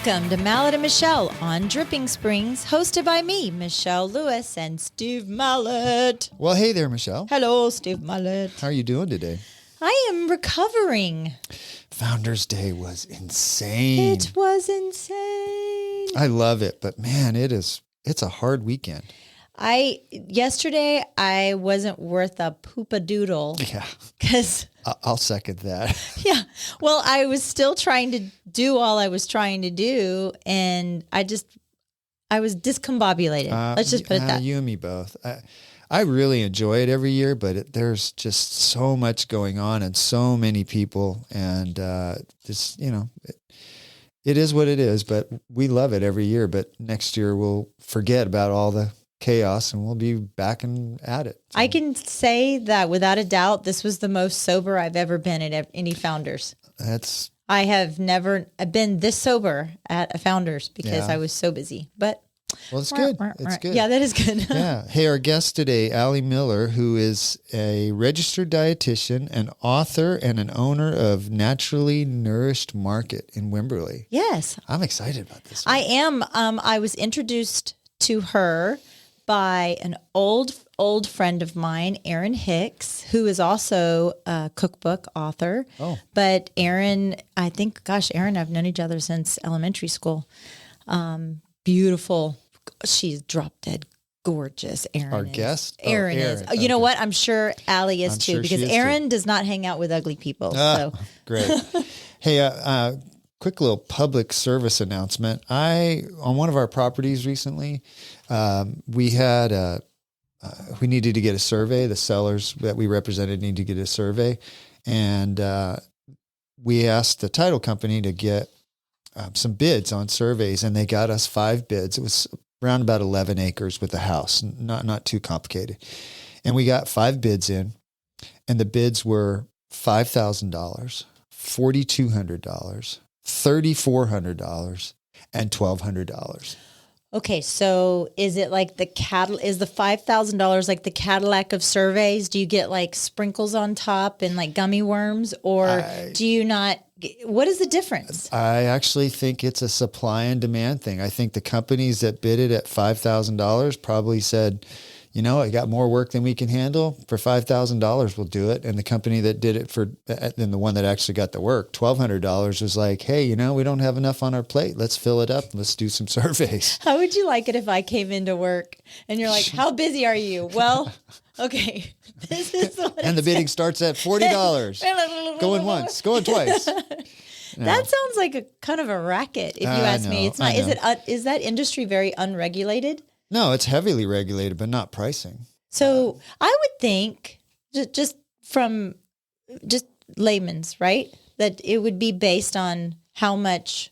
Welcome to Mallett and Michelle on Dripping Springs, hosted by me, Michelle Lewis, and Steve Mallett. Well, hey there, Michelle. Hello, Steve Mallett. How are you doing today? I am recovering. Founders Day was insane. It was insane. I love it, but man, it's a hard weekend. Yesterday, I wasn't worth a poop-a-doodle. Yeah. Because... I'll second that. Yeah. Well, I was still trying to do all I was trying to do, and I was discombobulated. Let's just put it that. You and me both. I really enjoy it every year, but there's just so much going on and so many people, and it is what it is, but we love it every year. But next year we'll forget about all the chaos and we'll be back and at it. So. I can say that without a doubt, this was the most sober I've ever been at any Founders. I have never been this sober at a Founders because I was so busy, but. Well, it's good. It's good. Yeah, that is good. Yeah. Hey, our guest today, Allie Miller, who is a registered dietitian, an author, and an owner of Naturally Nourished Market in Wimberley. Yes. I'm excited about this one. I am. I was introduced to her by an old friend of mine, Erin Hicks, who is also a cookbook author. Oh. But Erin, Erin, I've known each other since elementary school. Beautiful. She's drop dead gorgeous. Erin is. You know what? I'm sure Allie is too, because Erin does not hang out with ugly people. So great. Hey, quick little public service announcement. On one of our properties recently, we needed to get a survey. The sellers that we represented needed to get a survey. And we asked the title company to get some bids on surveys, and they got us 5 bids. It was around about 11 acres with the house, not too complicated. And we got 5 bids in, and the bids were $5,000, $4,200, $3,400, and $1,200. Okay, so is it like is the $5,000 like the Cadillac of surveys? Do you get like sprinkles on top and like gummy worms, or do you not? What is the difference? I actually think it's a supply and demand thing. I think the companies that bid it at $5,000 probably said, I got more work than we can handle. For $5,000, we'll do it. And the company that did it and the one that actually got the work, $1,200, was like, hey, we don't have enough on our plate. Let's fill it up. Let's do some surveys. How would you like it if I came into work and you're like, how busy are you? Well, okay, this is what and the bidding starts at $40. Going once, going twice. That sounds like a kind of a racket, if you ask me. It's not. Is that industry very unregulated? No, it's heavily regulated, but not pricing. So I would think, just from layman's, right, that it would be based on how much,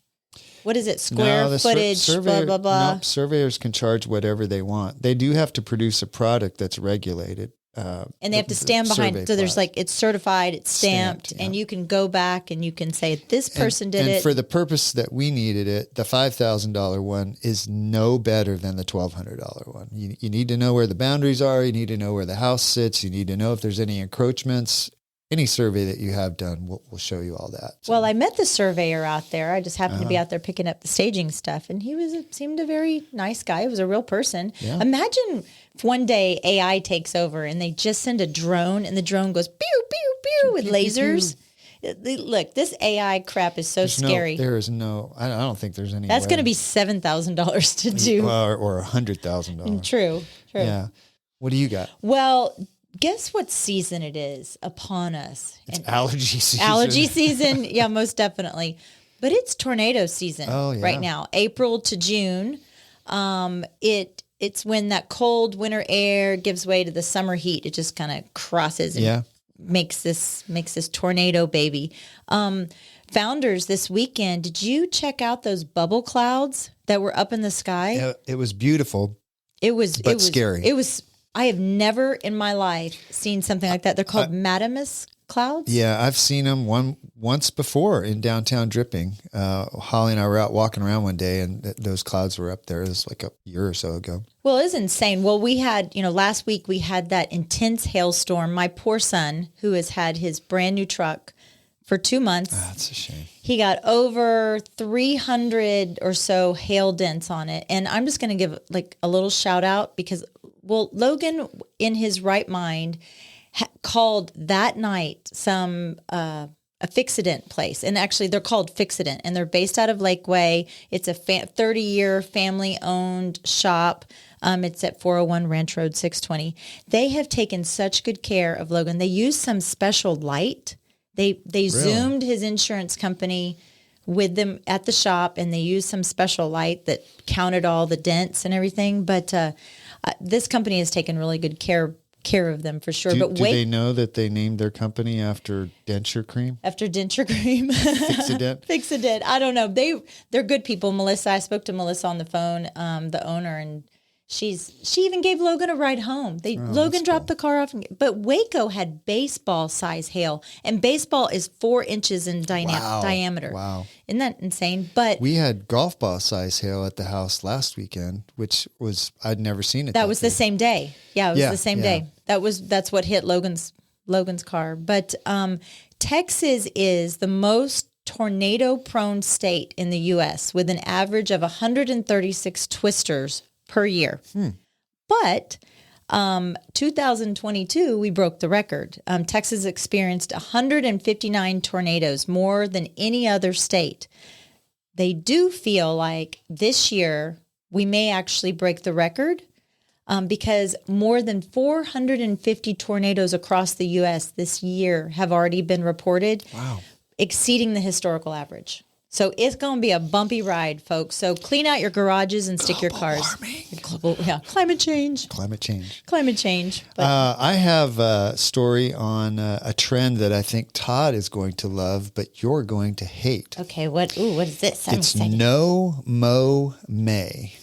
what is it, square footage, blah, blah, blah. No, surveyors can charge whatever they want. They do have to produce a product that's regulated. And they have to stand behind. So there's it's certified, it's stamped, and you can go back and you can say, this person did it. And for the purpose that we needed it, the $5,000 one is no better than the $1,200 one. You need to know where the boundaries are. You need to know where the house sits. You need to know if there's any encroachments. Any survey that you have done will show you all that. So. Well, I met the surveyor out there. I just happened to be out there picking up the staging stuff, and he seemed a very nice guy. He was a real person. Yeah. Imagine if one day AI takes over and they just send a drone, and the drone goes pew pew pew with lasers. Look, this AI crap is so scary. I don't think there's any. That's going to be $7,000 to do, or $100,000. True. Yeah. What do you got? Well, guess what season it is upon us? It's allergy season. Allergy season, yeah, most definitely. But it's tornado season right now, April to June. It's when that cold winter air gives way to the summer heat. It just kind of crosses and makes this tornado baby. Founders this weekend, did you check out those bubble clouds that were up in the sky? It was beautiful. It was scary. I have never in my life seen something like that. They're called Madamus clouds. Yeah, I've seen them once before in downtown Dripping. Holly and I were out walking around one day, and those clouds were up there. It was like a year or so ago. Well, it was insane. Well, we had, last week we had that intense hailstorm. My poor son, who has had his brand new truck for 2 months. That's a shame. He got over 300 or so hail dents on it. And I'm just going to give like a little shout out because, well, Logan in his right mind called that night some, a Fixident place. And actually they're called Fixident and they're based out of Lakeway. It's a 30-year family owned shop. It's at 401 Ranch Road 620. They have taken such good care of Logan. They use some special light. They really? Zoomed his insurance company with them at the shop, and they used some special light that counted all the dents and everything. But this company has taken really good care of them for sure. Do they know that they named their company after denture cream? After denture cream. Fixident? Fixident. I don't know. They're good people. Melissa, I spoke to Melissa on the phone, the owner, and she even gave Logan a ride home. Logan dropped the car off, but Waco had baseball size hail, and baseball is 4 inches in diameter. Wow. Isn't that insane? But we had golf ball size hail at the house last weekend, which was, I'd never seen it. That was the same day. Yeah, it was the same day. That's what hit Logan's car. But Texas is the most tornado prone state in the U.S. with an average of 136 twisters per year. But 2022, we broke the record. Texas experienced 159 tornadoes, more than any other state. They do feel like this year we may actually break the record because more than 450 tornadoes across the U.S. this year have already been reported, exceeding the historical average. So it's going to be a bumpy ride, folks. So clean out your garages and stick your cars. Climate change. But, I have a story on a trend that I think Todd is going to love, but you're going to hate. Okay, what is this? It's Mow May.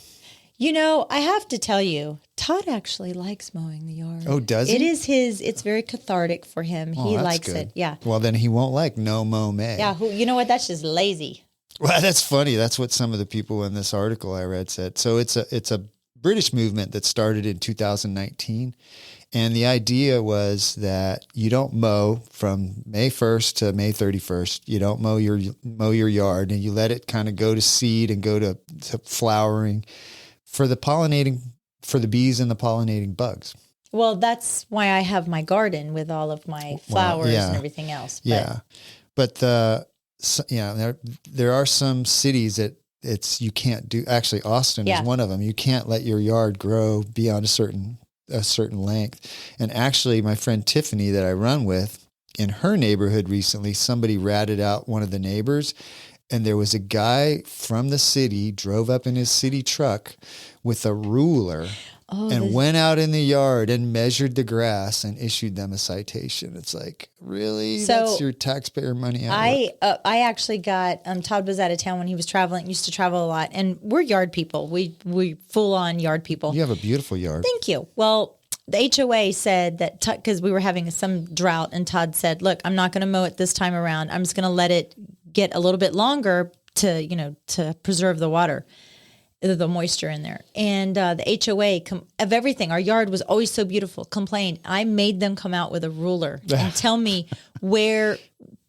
You know, I have to tell you, Todd actually likes mowing the yard. Oh, does he? It's very cathartic for him. He likes it. Yeah. Well, then he won't like Mow May. Yeah. You know what? That's just lazy. Well, that's funny. That's what some of the people in this article I read said. So it's a British movement that started in 2019. And the idea was that you don't mow from May 1st to May 31st. You don't mow your yard, and you let it kind of go to seed and go to flowering for the bees and the pollinating bugs. Well, that's why I have my garden with all of my flowers and everything else. But there are some cities that you can't do. Actually, Austin is one of them. You can't let your yard grow beyond a certain length. And actually, my friend Tiffany that I run with, in her neighborhood recently, somebody ratted out one of the neighbors. And there was a guy from the city, drove up in his city truck with a ruler and went out in the yard and measured the grass and issued them a citation. It's like, really? So that's your taxpayer money out. I actually got, Todd was out of town when he was traveling, used to travel a lot. And we're yard people. We full on yard people. You have a beautiful yard. Thank you. Well, the HOA said that, because we were having some drought, and Todd said, look, I'm not going to mow it this time around. I'm just going to let it get a little bit longer to preserve the water, the moisture in there. And the HOA of everything, our yard was always so beautiful, complained. I made them come out with a ruler and tell me where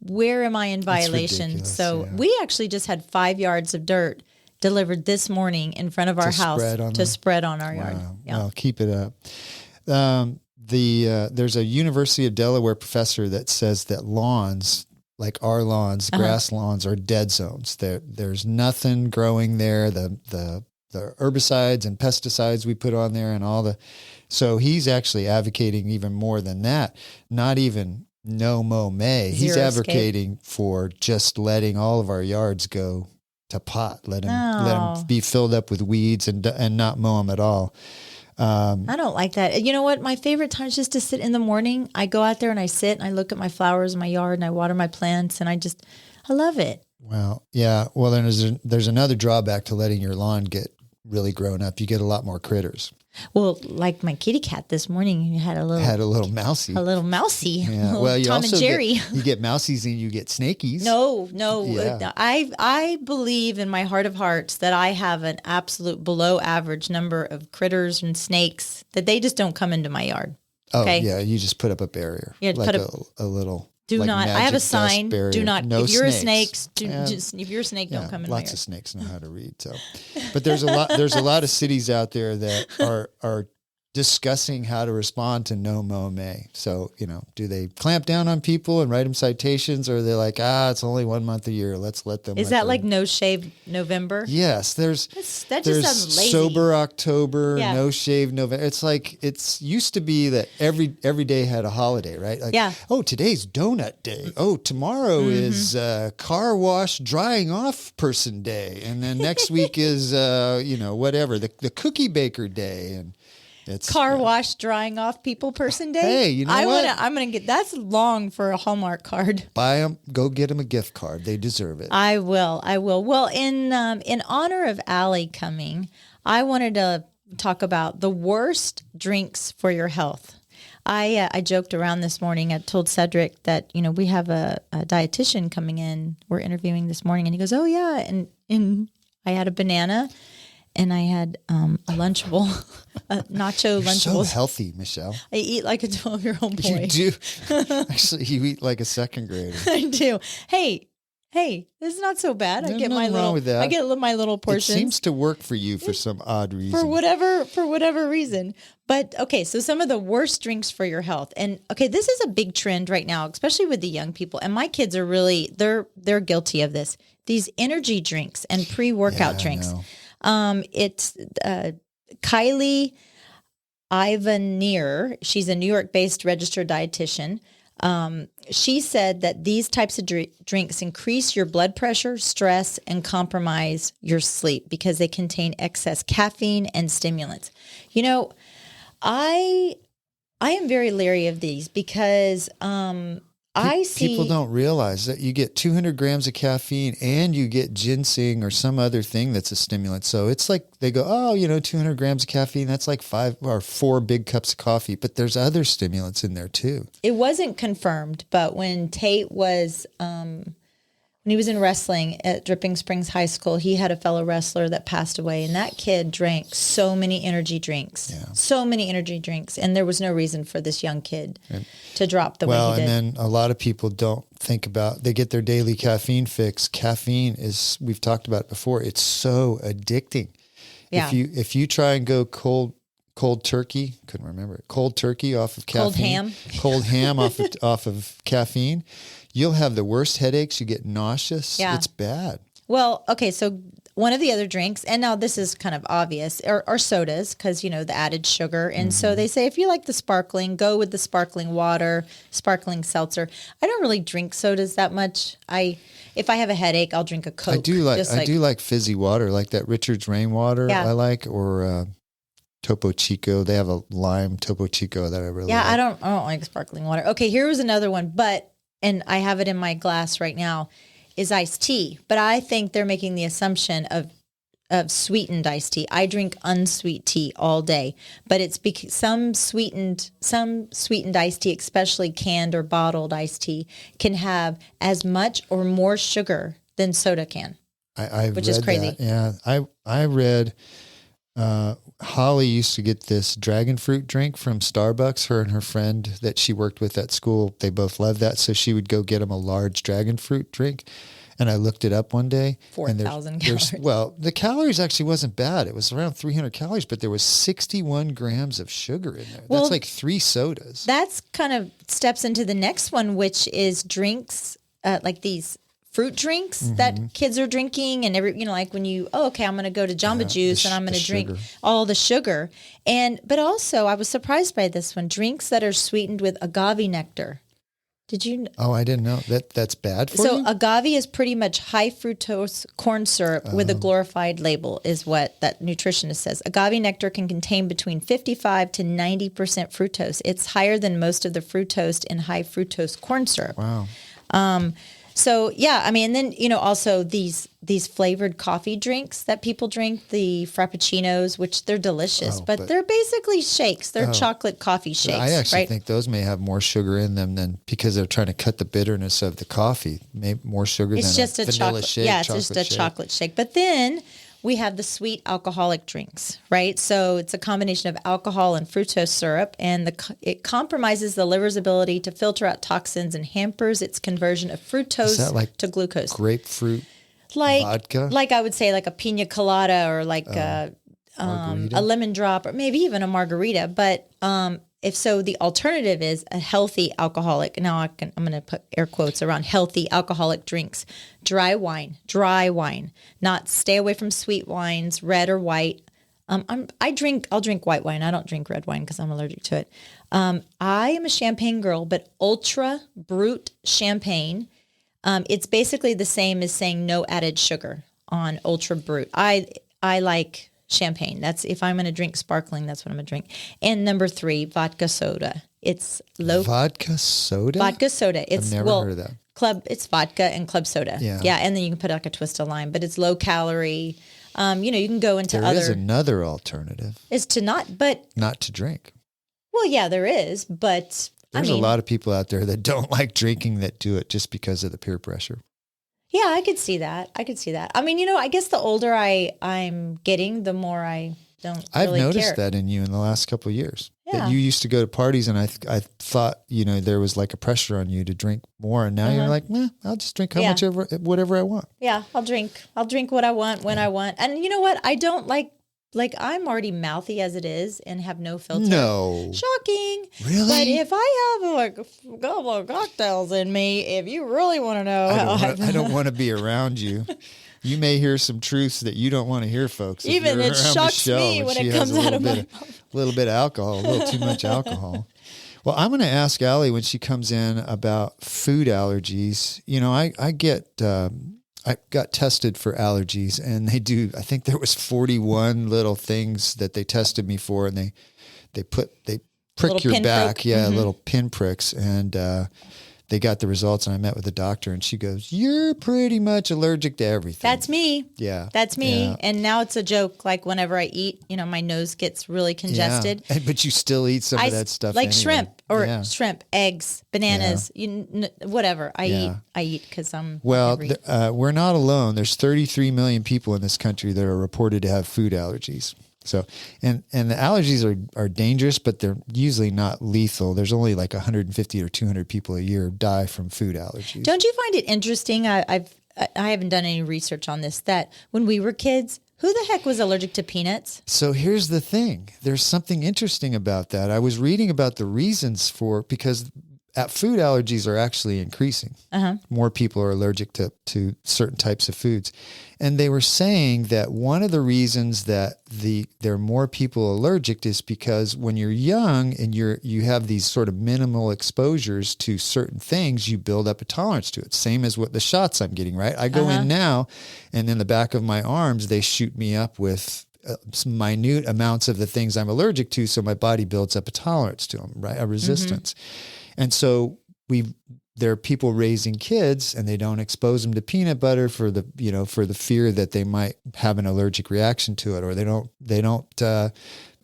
am I in violation. So we actually just had 5 yards of dirt delivered this morning in front of our house to spread on our yard. Yeah. Well, keep it up. There's a University of Delaware professor that says that lawns, like our lawns, grass lawns, are dead zones. There's nothing growing there. The herbicides and pesticides we put on there and so he's actually advocating even more than that. Not even no Mow May. He's advocating for just letting all of our yards go to pot. Let them be filled up with weeds and not mow them at all. I don't like that. You know what? My favorite time is just to sit in the morning. I go out there and I sit and I look at my flowers in my yard and I water my plants, and I love it. Well, yeah. Well, then there's another drawback to letting your lawn get really grown up. You get a lot more critters. Well, like my kitty cat this morning, you had a little mousey. A little mousey. Yeah. Well, you Tom also and Jerry. You get mousies and you get snakies. No. Yeah. I believe in my heart of hearts that I have an absolute below average number of critters and snakes that they just don't come into my yard. Oh, yeah. You just put up a barrier. Yeah, like a little Do like not. I magic have a dust sign. barrier. Do not. No if you're snakes. if you're a snake, don't come in my Lots yard. of snakes know how to read. So, but there's a lot. There's a lot of cities out there that are discussing how to respond to no Mow May. So, do they clamp down on people and write them citations, or are they like, it's only 1 month a year. Let's let them. Is that like No Shave November? Yes, that just there's sounds lazy. Sober October, Yeah. No Shave November. It's like it's used to be that every day had a holiday, right? Like, Yeah. oh, today's donut day. Oh, tomorrow is car wash drying off person day, and then next week is whatever the cookie baker day, and it's Car wash drying off people person day. Hey, you know what? I'm gonna get that's long for a Hallmark card. Buy them. Go get them a gift card. They deserve it. I will. Well, in honor of Allie coming, I wanted to talk about the worst drinks for your health. I joked around this morning. I told Cedric that we have a dietitian coming in. We're interviewing this morning, and he goes, "Oh yeah," and I had a banana. And I had a Lunchable, a nacho Lunchable. You're so healthy, Michelle. I eat like a 12-year-old boy. You do. Actually, you eat like a second grader. I do. Hey, this is not so bad. I get my nothing wrong little. with that. I get my little portions. It seems to work for you for some odd reason. For whatever reason. But okay, so some of the worst drinks for your health. And okay, this is a big trend right now, especially with the young people. And my kids are really they're guilty of this. These energy drinks and pre-workout drinks. It's Kylie Ivanier. She's a New York-based registered dietitian. She said that these types of drinks increase your blood pressure, stress, and compromise your sleep because they contain excess caffeine and stimulants. I am very leery of these because I see people don't realize that you get 200 grams of caffeine and you get ginseng or some other thing that's a stimulant. So it's like they go, 200 grams of caffeine, that's like 5 or 4 big cups of coffee. But there's other stimulants in there too. It wasn't confirmed, but when Tate was, when he was in wrestling at Dripping Springs High School, he had a fellow wrestler that passed away, and that kid drank so many energy drinks, and there was no reason for this young kid to drop the way he did. Well, and then a lot of people don't think about, they get their daily caffeine fix. Caffeine is, we've talked about it before, it's so addicting. Yeah. If you try and go cold turkey, couldn't remember it, cold turkey off of caffeine. Cold ham off of caffeine. You'll have the worst headaches. You get nauseous. Yeah. It's bad. Well, okay. So one of the other drinks, and now this is kind of obvious, are sodas because, the added sugar. And so they say if you like the sparkling, go with the sparkling water, sparkling seltzer. I don't really drink sodas that much. If I have a headache, I'll drink a Coke. I do like fizzy water, like that Richard's Rainwater I like, or Topo Chico. They have a lime Topo Chico that I really like. I don't like sparkling water. Okay, here was another one, and I have it in my glass right now, is iced tea. But I think they're making the assumption of sweetened iced tea. I drink unsweet tea all day, but it's because some sweetened iced tea, especially canned or bottled iced tea, can have as much or more sugar than soda can, which is crazy. That. Yeah, I read Holly used to get this dragon fruit drink from Starbucks. Her and her friend that she worked with at school, they both loved that. So she would go get them a large dragon fruit drink. And I looked it up one day. 4,000 calories. Well, the calories actually wasn't bad. It was around 300 calories, but there was 61 grams of sugar in there. That's like 3 sodas. That's kind of steps into the next one, which is drinks, like these fruit drinks that kids are drinking, and like when I'm going to go to Jamba Juice and I'm going to drink all the sugar. But also I was surprised by this one, drinks that are sweetened with agave nectar. Did you? Oh, I didn't know that's bad for you. So agave is pretty much high fructose corn syrup with a glorified label is what that nutritionist says. Agave nectar can contain between 55 to 90% fructose. It's higher than most of the fructose in high fructose corn syrup. Wow. So yeah, and then, also these flavored coffee drinks that people drink, the frappuccinos, which they're delicious, but they're basically shakes. They're chocolate coffee shakes. I actually think those may have more sugar in them than, because they're trying to cut the bitterness of the coffee, maybe more sugar than a vanilla shake. Yeah, it's just a chocolate shake. But then we have the sweet alcoholic drinks, right? So it's a combination of alcohol and fructose syrup, and it compromises the liver's ability to filter out toxins and hampers its conversion of fructose to glucose. Grapefruit vodka? Like I would say like a pina colada or like a lemon drop or maybe even a margarita. But if so, the alternative is a healthy alcoholic. Now I'm going to put air quotes around healthy alcoholic drinks. Dry wine, not stay away from sweet wines, red or white. I'll drink white wine. I don't drink red wine because I'm allergic to it. I am a champagne girl, but ultra brut champagne. It's basically the same as saying no added sugar on ultra brut. I like champagne. That's if I'm going to drink sparkling, that's what I'm going to drink. And number 3, vodka soda. It's low vodka soda. It's I've never heard of that. It's vodka and club soda. Yeah. And then you can put like a twist of lime, but it's low calorie. You can go into There is another alternative. Is to not to drink. Well, yeah, there is, but there's a lot of people out there that don't like drinking that do it just because of the peer pressure. Yeah, I could see that. I mean, I guess the older I'm getting, the more I don't I've really noticed care. that in you in the last couple of years. Yeah. That you used to go to parties and I thought, there was like a pressure on you to drink more. And now you're like, I'll just drink whatever I want. Yeah, I'll drink what I want when I want. And you know what? I don't like I'm already mouthy as it is and have no filter. No. Shocking. Really? But if I have like a couple of cocktails in me, if you really want to know I don't want to be around you. You may hear some truths that you don't want to hear, folks. Even it shocks me when it comes out of my mouth. A little bit of alcohol, a little too much alcohol. Well, I'm going to ask Allie when she comes in about food allergies. I got tested for allergies, and I think there was 41 little things that they tested me for, and they prick your back. Yeah, little pinpricks. And they got the results, and I met with the doctor, and she goes, "You're pretty much allergic to everything." That's me. Yeah. That's me. Yeah. And now it's a joke. Like whenever I eat, my nose gets really congested. Yeah. But you still eat some of that stuff like anyway. shrimp, eggs, bananas, whatever. I eat because I'm we're not alone. There's 33 million people in this country that are reported to have food allergies. So, and the allergies are dangerous, but they're usually not lethal. There's only like 150 or 200 people a year die from food allergies. Don't you find it interesting? I haven't done any research on this, that when we were kids, who the heck was allergic to peanuts? So here's the thing. There's something interesting about that. I was reading about the reasons because food allergies are actually increasing. More people are allergic to certain types of foods. And they were saying that one of the reasons that there are more people allergic is because when you're young and you have these sort of minimal exposures to certain things, you build up a tolerance to it. Same as what the shots I'm getting, right? I go in now, and in the back of my arms, they shoot me up with some minute amounts of the things I'm allergic to, so my body builds up a tolerance to them, right? A resistance. And so there are people raising kids, and they don't expose them to peanut butter for the fear that they might have an allergic reaction to it, or they don't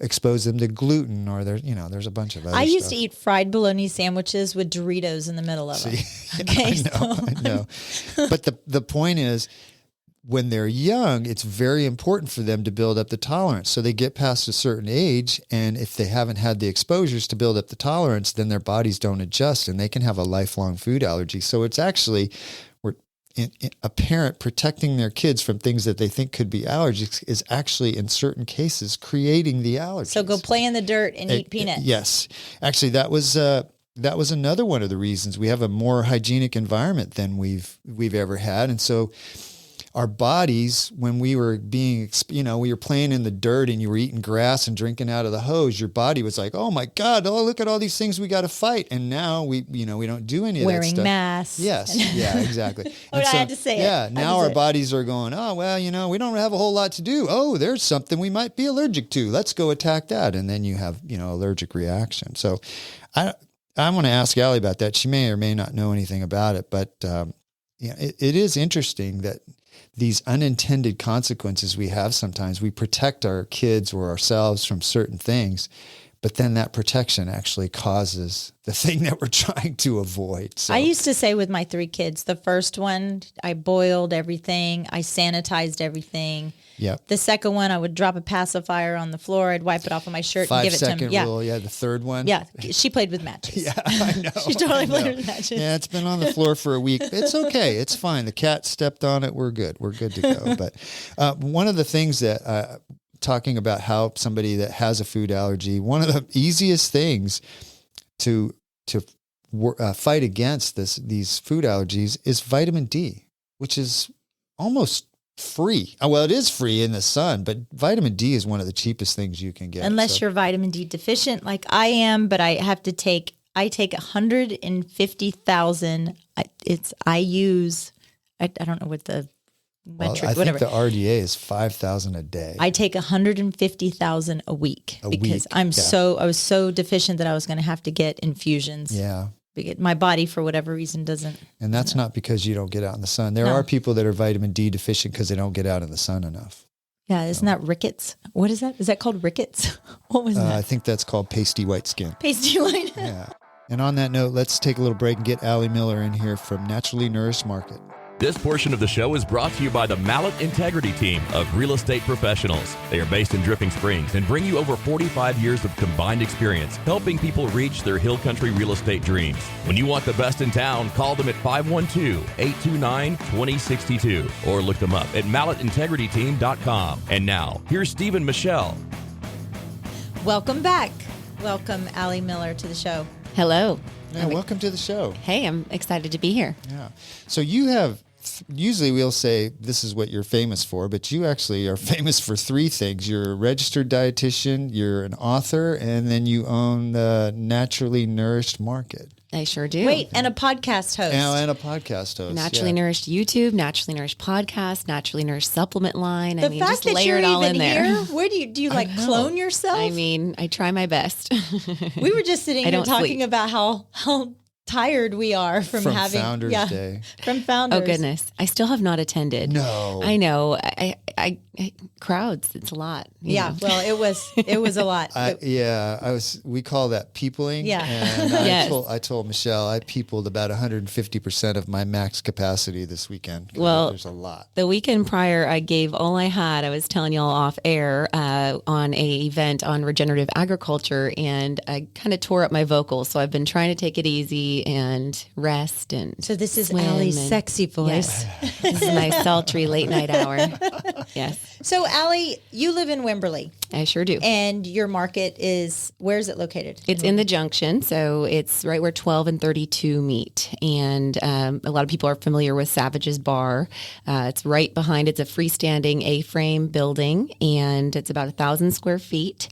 expose them to gluten, or there's a bunch of other I used stuff. to eat fried bologna sandwiches with Doritos in the middle of them. Okay, I know. But the point is, when they're young, it's very important for them to build up the tolerance. So they get past a certain age, and if they haven't had the exposures to build up the tolerance, then their bodies don't adjust, and they can have a lifelong food allergy. So it's actually, a parent protecting their kids from things that they think could be allergies is actually, in certain cases, creating the allergies. So go play in the dirt and eat peanuts. Yes. Actually, that was another one of the reasons. We have a more hygienic environment than we've ever had. And so our bodies, when we were we were playing in the dirt and you were eating grass and drinking out of the hose, your body was like, "Oh my God, look at all these things we got to fight." And now we don't do any of that stuff. Wearing masks. Yes. Yeah, exactly. I had to say it. Yeah. Now our bodies are going, "Oh, well, we don't have a whole lot to do. Oh, there's something we might be allergic to. Let's go attack that." And then you have, allergic reaction. So I want to ask Allie about that. She may or may not know anything about it, but it is interesting that these unintended consequences we have sometimes. We protect our kids or ourselves from certain things, but then that protection actually causes the thing that we're trying to avoid. So, I used to say with my 3 kids, the first one, I boiled everything, I sanitized everything. Yep. The second one, I would drop a pacifier on the floor. I'd wipe it off of my shirt and give it to him. 5 second rule. Yeah. The third one. Yeah. She played with matches. Yeah, I know. She totally played with matches. Yeah. It's been on the floor for a week. It's okay. It's fine. The cat stepped on it. We're good. We're good to go. But one of the things that, talking about how somebody that has a food allergy, one of the easiest things to fight against these food allergies is vitamin D, which is almost free. Well, it is free in the sun, but vitamin D is one of the cheapest things you can get. Unless you're vitamin D deficient like I am, but I take 150,000. I don't know what the metric, I whatever. think the RDA is 5,000 a day. I take 150,000 a week because I was so deficient that I was going to have to get infusions. Yeah. My body, for whatever reason, doesn't. And that's not because you don't get out in the sun. There are people that are vitamin D deficient because they don't get out in the sun enough. Yeah, isn't that rickets? What is that? Is that called rickets? What was that? I think that's called pasty white skin. Pasty white. Yeah. And on that note, let's take a little break and get Allie Miller in here from Naturally Nourished Market. This portion of the show is brought to you by the Mallett Integrity Team of real estate professionals. They are based in Dripping Springs and bring you over 45 years of combined experience helping people reach their hill country real estate dreams. When you want the best in town, call them at 512-829-2062 or look them up at mallettintegrityteam.com. And now, here's Steve and Michelle. Welcome back. Welcome, Allie Miller, to the show. Hello. Yeah, welcome to the show. Hey, I'm excited to be here. Yeah. So you have, usually we'll say this is what you're famous for, but you actually are famous for 3 things. You're a registered dietitian, you're an author, and then you own the Naturally Nourished Market. I sure do. Wait, and a podcast host. And a podcast host. Naturally Nourished YouTube, Naturally Nourished podcast, Naturally Nourished supplement line. The fact just that layer you're it all even in there. here, where do you like clone yourself? I mean, I try my best. We were just sitting here talking sleep. about how tired we are from having Founders Day. From Founders. Oh goodness, I still have not attended. No, I know. I crowds. It's a lot. Yeah. Well, it was a lot. We call that peopling. Yeah. And Yes. I told Michelle I peopled about 150% of my max capacity this weekend. Well, there's a lot. The weekend prior, I gave all I had. I was telling y'all off air on a event on regenerative agriculture, and I kind of tore up my vocals. So I've been trying to take it easy and rest and. So this is swim Allie's and- sexy voice. Yes. This is my sultry late night hour. Yes, So Allie, you live in Wimberley, I sure do. and your market where is it located? It's in the Junction, so it's right where 12 and 32 meet. And a lot of people are familiar with Savage's Bar. It's right behind. It's a freestanding A-frame building, and it's about 1,000 square feet.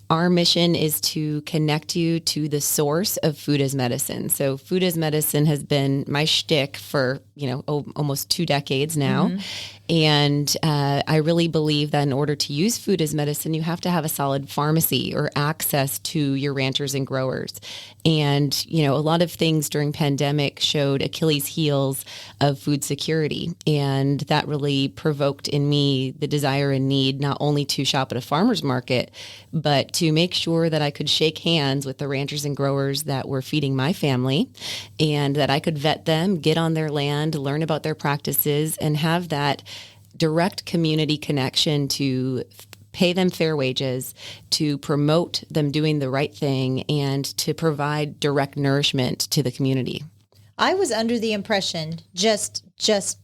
Our mission is to connect you to the source of food as medicine. So food as medicine has been my shtick for, almost 2 decades now. Mm-hmm. And I really believe that in order to use food as medicine, you have to have a solid pharmacy or access to your ranchers and growers. And, a lot of things during pandemic showed Achilles heels of food security. And that really provoked in me the desire and need not only to shop at a farmer's market, but to make sure that I could shake hands with the ranchers and growers that were feeding my family, and that I could vet them, get on their land, learn about their practices, and have that direct community connection to pay them fair wages, to promote them doing the right thing, and to provide direct nourishment to the community. I was under the impression, just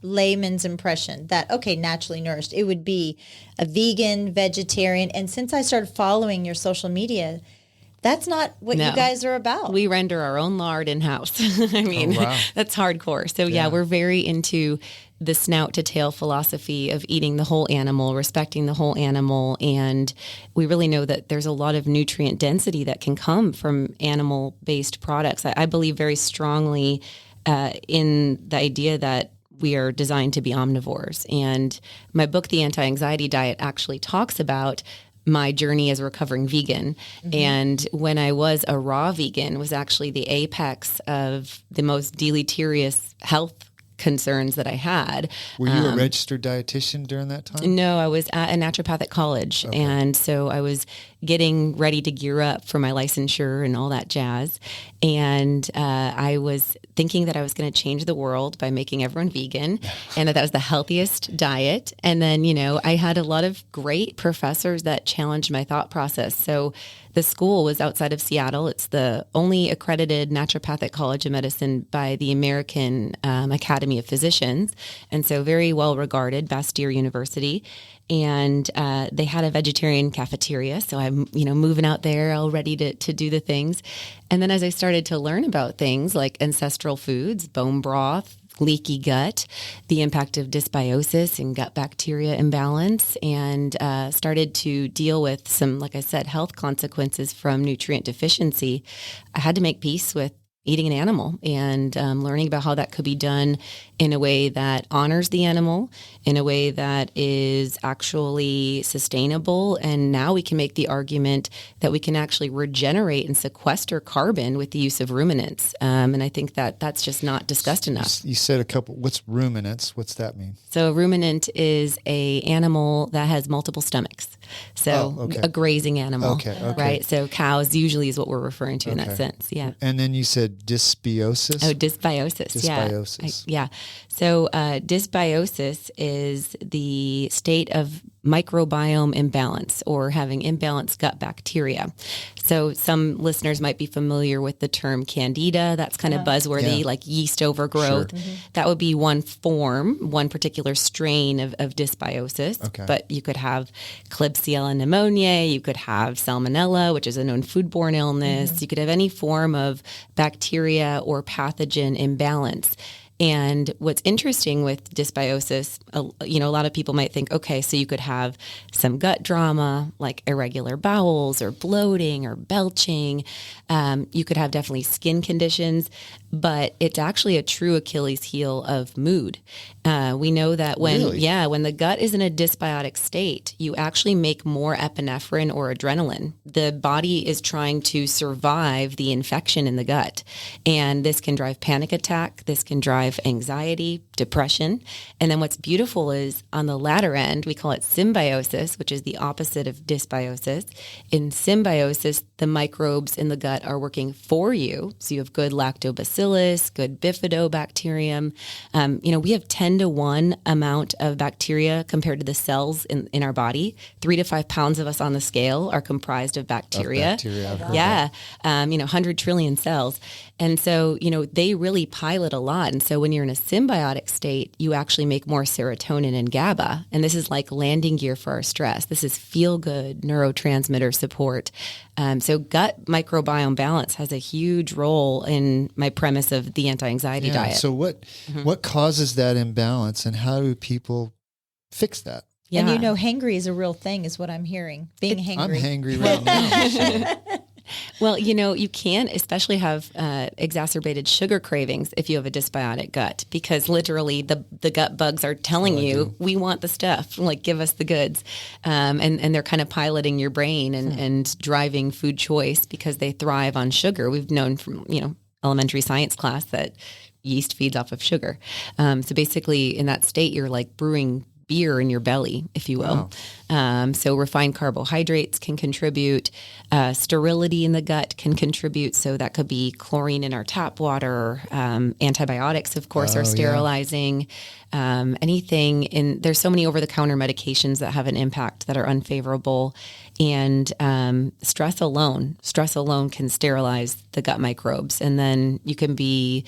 layman's impression, that, okay, Naturally Nourished, it would be a vegan, vegetarian. And since I started following your social media, that's not what you guys are about. We render our own lard in-house. I mean, That's hardcore. So yeah, we're very into the snout to tail philosophy of eating the whole animal, respecting the whole animal. And we really know that there's a lot of nutrient density that can come from animal-based products. I believe very strongly in the idea that we are designed to be omnivores. And my book, The Anti-Anxiety Diet, actually talks about my journey as a recovering vegan. Mm-hmm. And when I was a raw vegan was actually the apex of the most deleterious health concerns that I had. Were you a registered dietitian during that time? No, I was at a naturopathic college. Okay. And so I was getting ready to gear up for my licensure and all that jazz. And I was thinking that I was going to change the world by making everyone vegan and that was the healthiest diet. And then, I had a lot of great professors that challenged my thought process. So the school was outside of Seattle. It's the only accredited naturopathic college of medicine by the American Academy of Physicians. And so very well regarded, Bastyr University. And they had a vegetarian cafeteria. So I'm, moving out there all ready to do the things. And then as I started to learn about things like ancestral foods, bone broth, leaky gut, the impact of dysbiosis and gut bacteria imbalance, and started to deal with some, like I said, health consequences from nutrient deficiency, I had to make peace with eating an animal and learning about how that could be done in a way that honors the animal, in a way that is actually sustainable. And now we can make the argument that we can actually regenerate and sequester carbon with the use of ruminants. And I think that that's just not discussed enough. You said a couple, what's ruminants? What's that mean? So a ruminant is a animal that has multiple stomachs. So a grazing animal, right? So cows usually is what we're referring to in that sense. Yeah. And then you said dysbiosis? Oh, dysbiosis. Yeah. So dysbiosis is the state of microbiome imbalance or having imbalanced gut bacteria. So some listeners might be familiar with the term candida. That's kind of buzzworthy, like yeast overgrowth. Sure. That would be one form, one particular strain of dysbiosis. Okay. But you could have Klebsiella pneumoniae, you could have Salmonella, which is a known foodborne illness. You could have any form of bacteria or pathogen imbalance. And what's interesting with dysbiosis, a lot of people might think, okay, so you could have some gut drama, like irregular bowels or bloating or belching. You could have definitely skin conditions, but it's actually a true Achilles heel of mood. We know that when the gut is in a dysbiotic state, you actually make more epinephrine or adrenaline. The body is trying to survive the infection in the gut. And this can drive panic attack. This can drive anxiety, depression. And then what's beautiful is on the latter end, we call it symbiosis, which is the opposite of dysbiosis. In symbiosis, the microbes in the gut are working for you. So you have good lactobacillus, good bifidobacterium. We have 10 to 1 amount of bacteria compared to the cells in our body. 3 to 5 pounds of us on the scale are comprised of bacteria. Yeah. 100 trillion cells. And so, they really pilot a lot. And so when you're in a symbiotic state, you actually make more serotonin and GABA. And this is like landing gear for our stress. This is feel-good neurotransmitter support. So gut microbiome balance has a huge role in my premise of the anti-anxiety diet. So what causes that imbalance and how do people fix that? Yeah. And hangry is a real thing is what I'm hearing. Being hangry. I'm hangry right now. Well, you can especially have exacerbated sugar cravings if you have a dysbiotic gut, because literally the gut bugs are telling you, we want the stuff, like give us the goods. And they're kind of piloting your brain and driving food choice because they thrive on sugar. We've known from, elementary science class that yeast feeds off of sugar. So basically in that state, you're like brewing beer in your belly, if you will. Wow. So refined carbohydrates can contribute. Sterility in the gut can contribute. So that could be chlorine in our tap water. Antibiotics, of course, are sterilizing. Anything there's so many over-the-counter medications that have an impact that are unfavorable. And stress alone can sterilize the gut microbes. And then you can be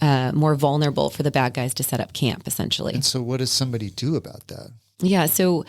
more vulnerable for the bad guys to set up camp, essentially. And so what does somebody do about that? Yeah, so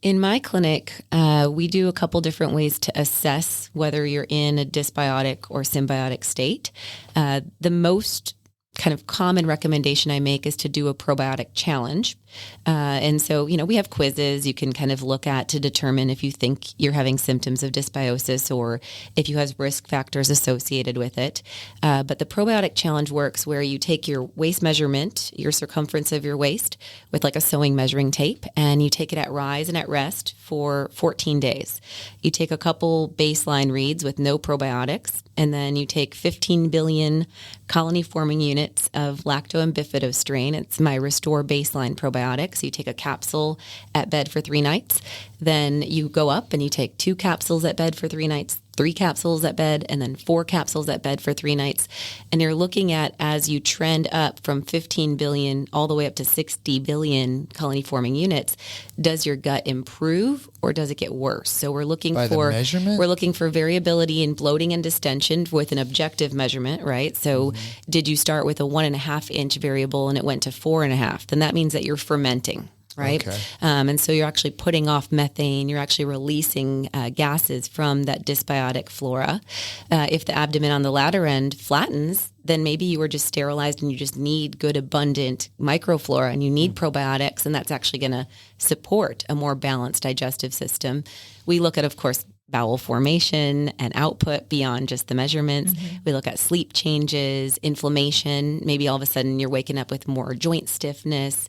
in my clinic, we do a couple different ways to assess whether you're in a dysbiotic or symbiotic state. The most kind of common recommendation I make is to do a probiotic challenge. And so, we have quizzes you can kind of look at to determine if you think you're having symptoms of dysbiosis or if you have risk factors associated with it. But the probiotic challenge works where you take your waist measurement, your circumference of your waist with like a sewing measuring tape, and you take it at rise and at rest for 14 days. You take a couple baseline reads with no probiotics, and then you take 15 billion colony-forming units of lacto and bifido strain. It's my Restore baseline probiotic. So you take a capsule at bed for 3 nights. Then you go up and you take 2 capsules at bed for 3 nights, 3 capsules at bed and then 4 capsules at bed for 3 nights. And you're looking at, as you trend up from 15 billion all the way up to 60 billion colony forming units, does your gut improve or does it get worse? So we're looking we're looking for variability in bloating and distension with an objective measurement, right? So did you start with a 1.5 inch variable and it went to 4.5? Then that means that you're fermenting. Right. Okay. And so you're actually putting off methane. You're actually releasing gases from that dysbiotic flora. If the abdomen on the latter end flattens, then maybe you were just sterilized and you just need good, abundant microflora and you need probiotics, and that's actually going to support a more balanced digestive system. We look at, of course, bowel formation and output beyond just the measurements. We look at sleep changes, inflammation. Maybe all of a sudden you're waking up with more joint stiffness.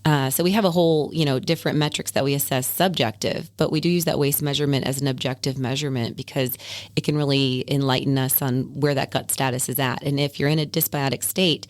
So we have a whole, different metrics that we assess subjective, but we do use that waist measurement as an objective measurement because it can really enlighten us on where that gut status is at. And if you're in a dysbiotic state,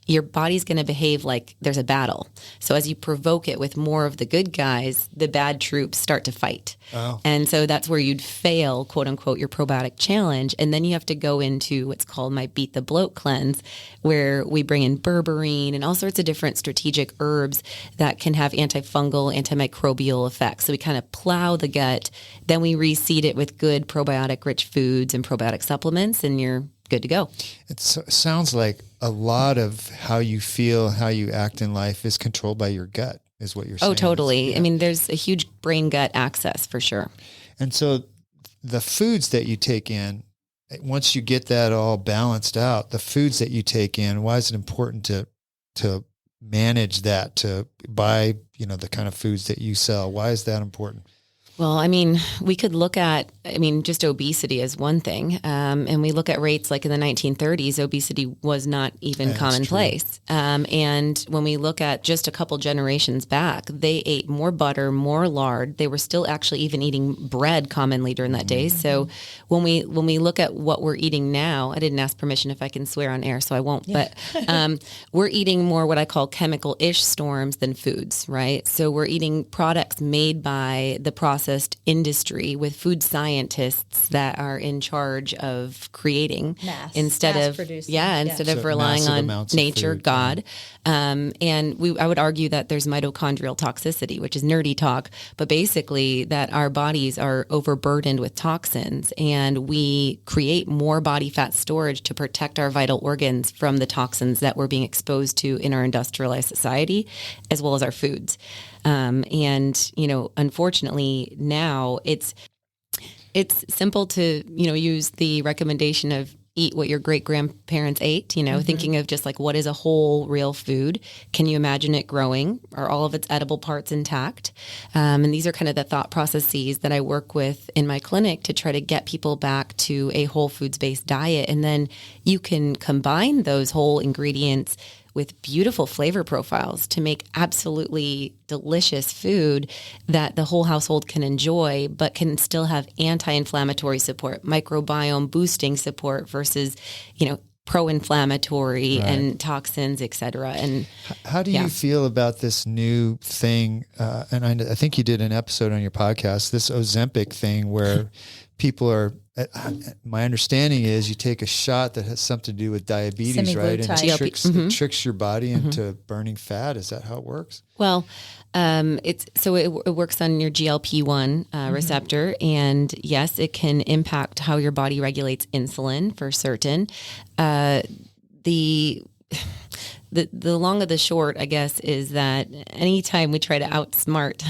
your body's going to behave like there's a battle. So as you provoke it with more of the good guys, the bad troops start to fight. Oh. And so that's where you'd fail, quote unquote, your probiotic challenge. And then you have to go into what's called my Beat the Bloat cleanse, where we bring in berberine and all sorts of different strategic herbs that can have antifungal, antimicrobial effects. So we kind of plow the gut, then we reseed it with good probiotic rich foods and probiotic supplements, and you're good to go. It sounds like a lot of how you feel, how you act in life is controlled by your gut, is what you're saying. Oh, totally. Yeah. I mean, there's a huge brain-gut axis for sure. And so the foods that you take in, once you get that all balanced out, the foods that you take in, why is it important to manage that, to buy, the kind of foods that you sell? Why is that important? Well, I mean, we could look at, just obesity as one thing. And we look at rates like in the 1930s, obesity was not even commonplace. And when we look at just a couple generations back, they ate more butter, more lard. They were still actually even eating bread commonly during that day. So when we look at what we're eating now, I didn't ask permission if I can swear on air, so I won't. Yeah. But we're eating more what I call chemical-ish storms than foods, right? So we're eating products made by the processed industry with food scientists that are in charge of creating instead of relying on nature, food, God. And I would argue that there's mitochondrial toxicity, which is nerdy talk, but basically that our bodies are overburdened with toxins and we create more body fat storage to protect our vital organs from the toxins that we're being exposed to in our industrialized society, as well as our foods. Unfortunately now it's simple to, use the recommendation of eat what your great grandparents ate, thinking of just like, what is a whole real food? Can you imagine it growing? Are all of its edible parts intact? And these are kind of the thought processes that I work with in my clinic to try to get people back to a whole foods based diet. And then you can combine those whole ingredients with beautiful flavor profiles to make absolutely delicious food that the whole household can enjoy, but can still have anti-inflammatory support, microbiome boosting support versus, pro-inflammatory and toxins, et cetera. And how do you feel about this new thing? And I think you did an episode on your podcast, this Ozempic thing where people are, my understanding is you take a shot that has something to do with diabetes, right? And it tricks your body into burning fat. Is that how it works? Well, it works on your GLP-1 receptor, and yes, it can impact how your body regulates insulin for certain. The long of the short, I guess, is that anytime we try to outsmart,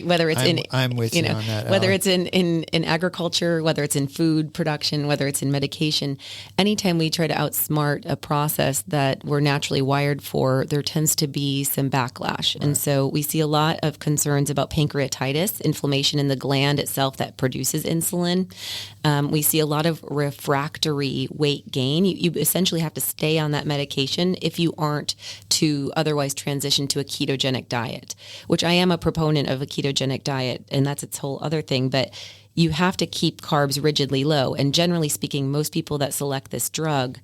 whether it's I'm with you on that, whether it's in agriculture, whether it's in food production, whether it's in medication, anytime we try to outsmart a process that we're naturally wired for, there tends to be some backlash. Right. And so we see a lot of concerns about pancreatitis, inflammation in the gland itself that produces insulin. We see a lot of refractory weight gain. You essentially have to stay on that medication if you aren't to otherwise transition to a ketogenic diet, which I am a proponent of a ketogenic diet, and that's its whole other thing. But you have to keep carbs rigidly low. And generally speaking, most people that select this drug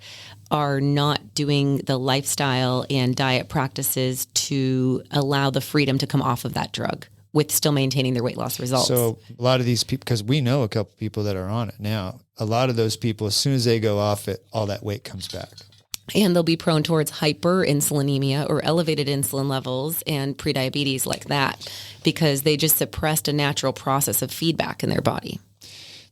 are not doing the lifestyle and diet practices to allow the freedom to come off of that drug. with still maintaining their weight loss results. So a lot of these people, because we know a couple people that are on it now, a lot of those people, as soon as they go off it, all that weight comes back. And they'll be prone towards hyperinsulinemia or elevated insulin levels and prediabetes like that, because they just suppressed a natural process of feedback in their body.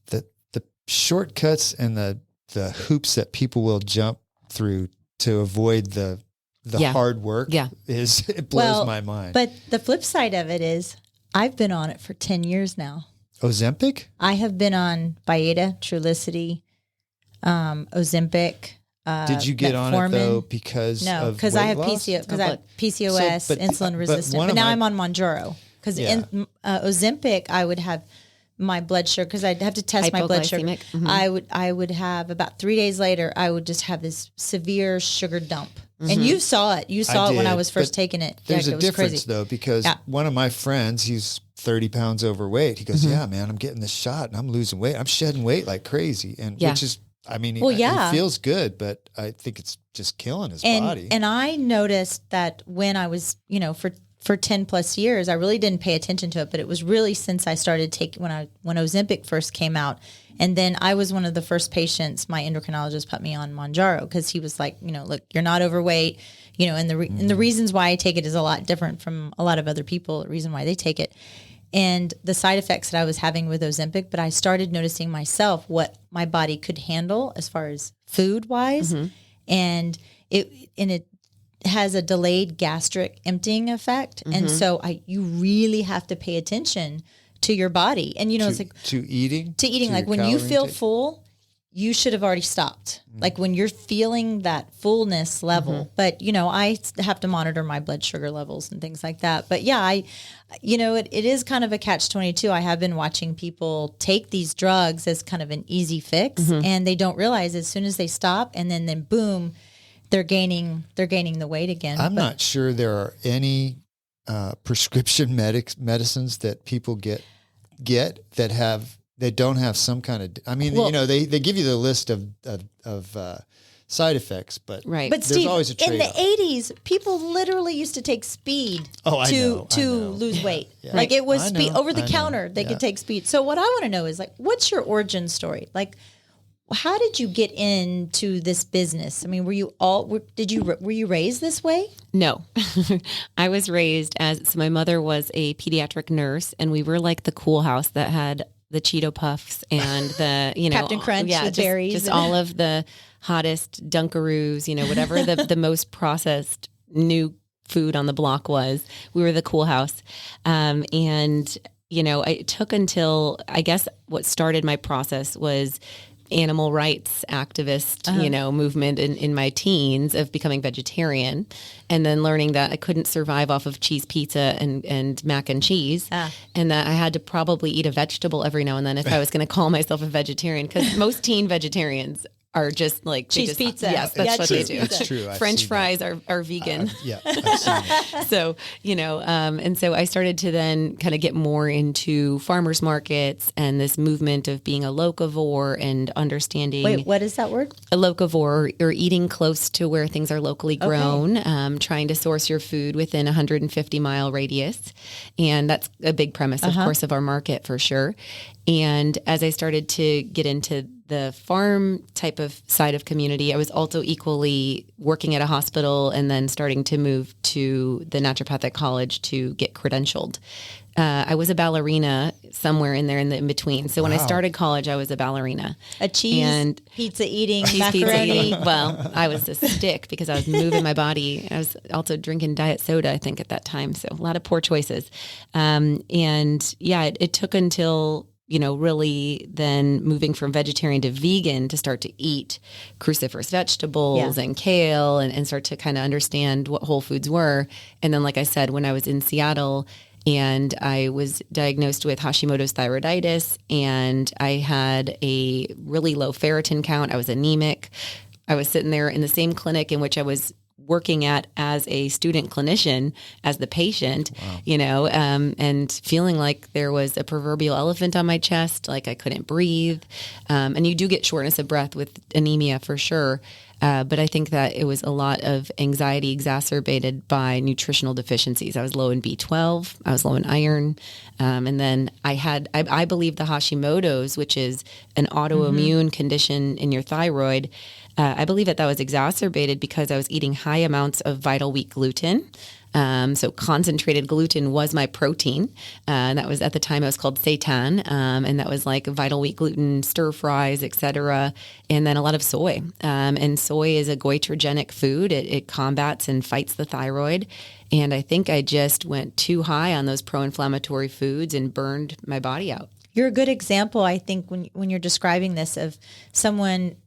The shortcuts and the hoops that people will jump through to avoid the hard work it blows my mind. But the flip side of it is I've been on it for 10 years now. Ozempic? I have been on Byetta, Trulicity, Ozempic. Did you get on it though because no, because I have PCOS, insulin resistant. But now I'm on Mounjaro because Ozempic I would have my blood sugar, because I'd have to test my blood sugar. Mm-hmm. I would have about 3 days later, I would just have this severe sugar dump. Mm-hmm. And you saw it. You saw it when I was first taking it. There's a difference though, because one of my friends, he's 30 pounds overweight. He goes, yeah, man, I'm getting this shot and I'm losing weight. I'm shedding weight like crazy. And which is, I mean, it feels good, but I think it's just killing his body. And I noticed that when I was, for 10 plus years, I really didn't pay attention to it, but it was really since I started taking, when Ozempic first came out. And then I was one of the first patients my endocrinologist put me on Mounjaro, because he was like, look, you're not overweight, and the reasons why I take it is a lot different from a lot of other people, the reason why they take it. And the side effects that I was having with Ozempic, but I started noticing myself what my body could handle as far as food wise. Mm-hmm. And it has a delayed gastric emptying effect. Mm-hmm. And so you really have to pay attention to your body. And, it's like to eating, like when you feel full, you should have already stopped. Mm-hmm. Like when you're feeling that fullness level, but I have to monitor my blood sugar levels and things like that. But it is kind of a catch-22. I have been watching people take these drugs as kind of an easy fix, and they don't realize as soon as they stop and then boom, they're gaining the weight again. I'm not sure there are any prescription medicines that people get that don't have some kind of. I mean, they give you the list of side effects, but But Steve, always a trade-off. In the 80s, people literally used to take speed to lose weight. Yeah. Like it was speed over the counter. They could take speed. So what I want to know is what's your origin story? Like, how did you get into this business? I mean, were you raised this way? No, I was raised so my mother was a pediatric nurse, and we were like the cool house that had the Cheeto Puffs and the, Captain Crunch with berries. Just all of the hottest Dunkaroos, whatever the most processed new food on the block was. We were the cool house. And, it took until, I guess what started my process was animal rights activist, movement in my teens of becoming vegetarian, and then learning that I couldn't survive off of cheese pizza and mac and cheese, and that I had to probably eat a vegetable every now and then if I was going to call myself a vegetarian, because most teen vegetarians are just like cheese pizza. Yes, that's what they do. That's true. French fries are vegan. I've seen it. So, and so I started to then kind of get more into farmers markets and this movement of being a locavore and understanding. Wait, what is that word? A locavore, or eating close to where things are locally grown, trying to source your food within a 150-mile radius. And that's a big premise, of course, of our market for sure. And as I started to get into the farm type of side of community, I was also equally working at a hospital and then starting to move to the naturopathic college to get credentialed. I was a ballerina somewhere in there in between. So when I started college, I was a ballerina. A cheese pizza eating, macaroni. Well, I was a stick because I was moving my body. I was also drinking diet soda, I think, at that time. So a lot of poor choices. It took until really then moving from vegetarian to vegan to start to eat cruciferous vegetables and kale and start to kind of understand what whole foods were. And then, like I said, when I was in Seattle and I was diagnosed with Hashimoto's thyroiditis, and I had a really low ferritin count, I was anemic. I was sitting there in the same clinic in which I was working at as a student clinician, as the patient, and feeling like there was a proverbial elephant on my chest, like I couldn't breathe. And you do get shortness of breath with anemia for sure. But I think that it was a lot of anxiety exacerbated by nutritional deficiencies. I was low in B12, I was low in iron. And then I believe the Hashimoto's, which is an autoimmune condition in your thyroid. I believe that was exacerbated because I was eating high amounts of vital wheat gluten. So concentrated gluten was my protein. That was at the time it was called seitan. And that was like vital wheat gluten, stir fries, etc. And then a lot of soy. And soy is a goitrogenic food. It combats and fights the thyroid. And I think I just went too high on those pro-inflammatory foods and burned my body out. You're a good example, I think, when you're describing this, of someone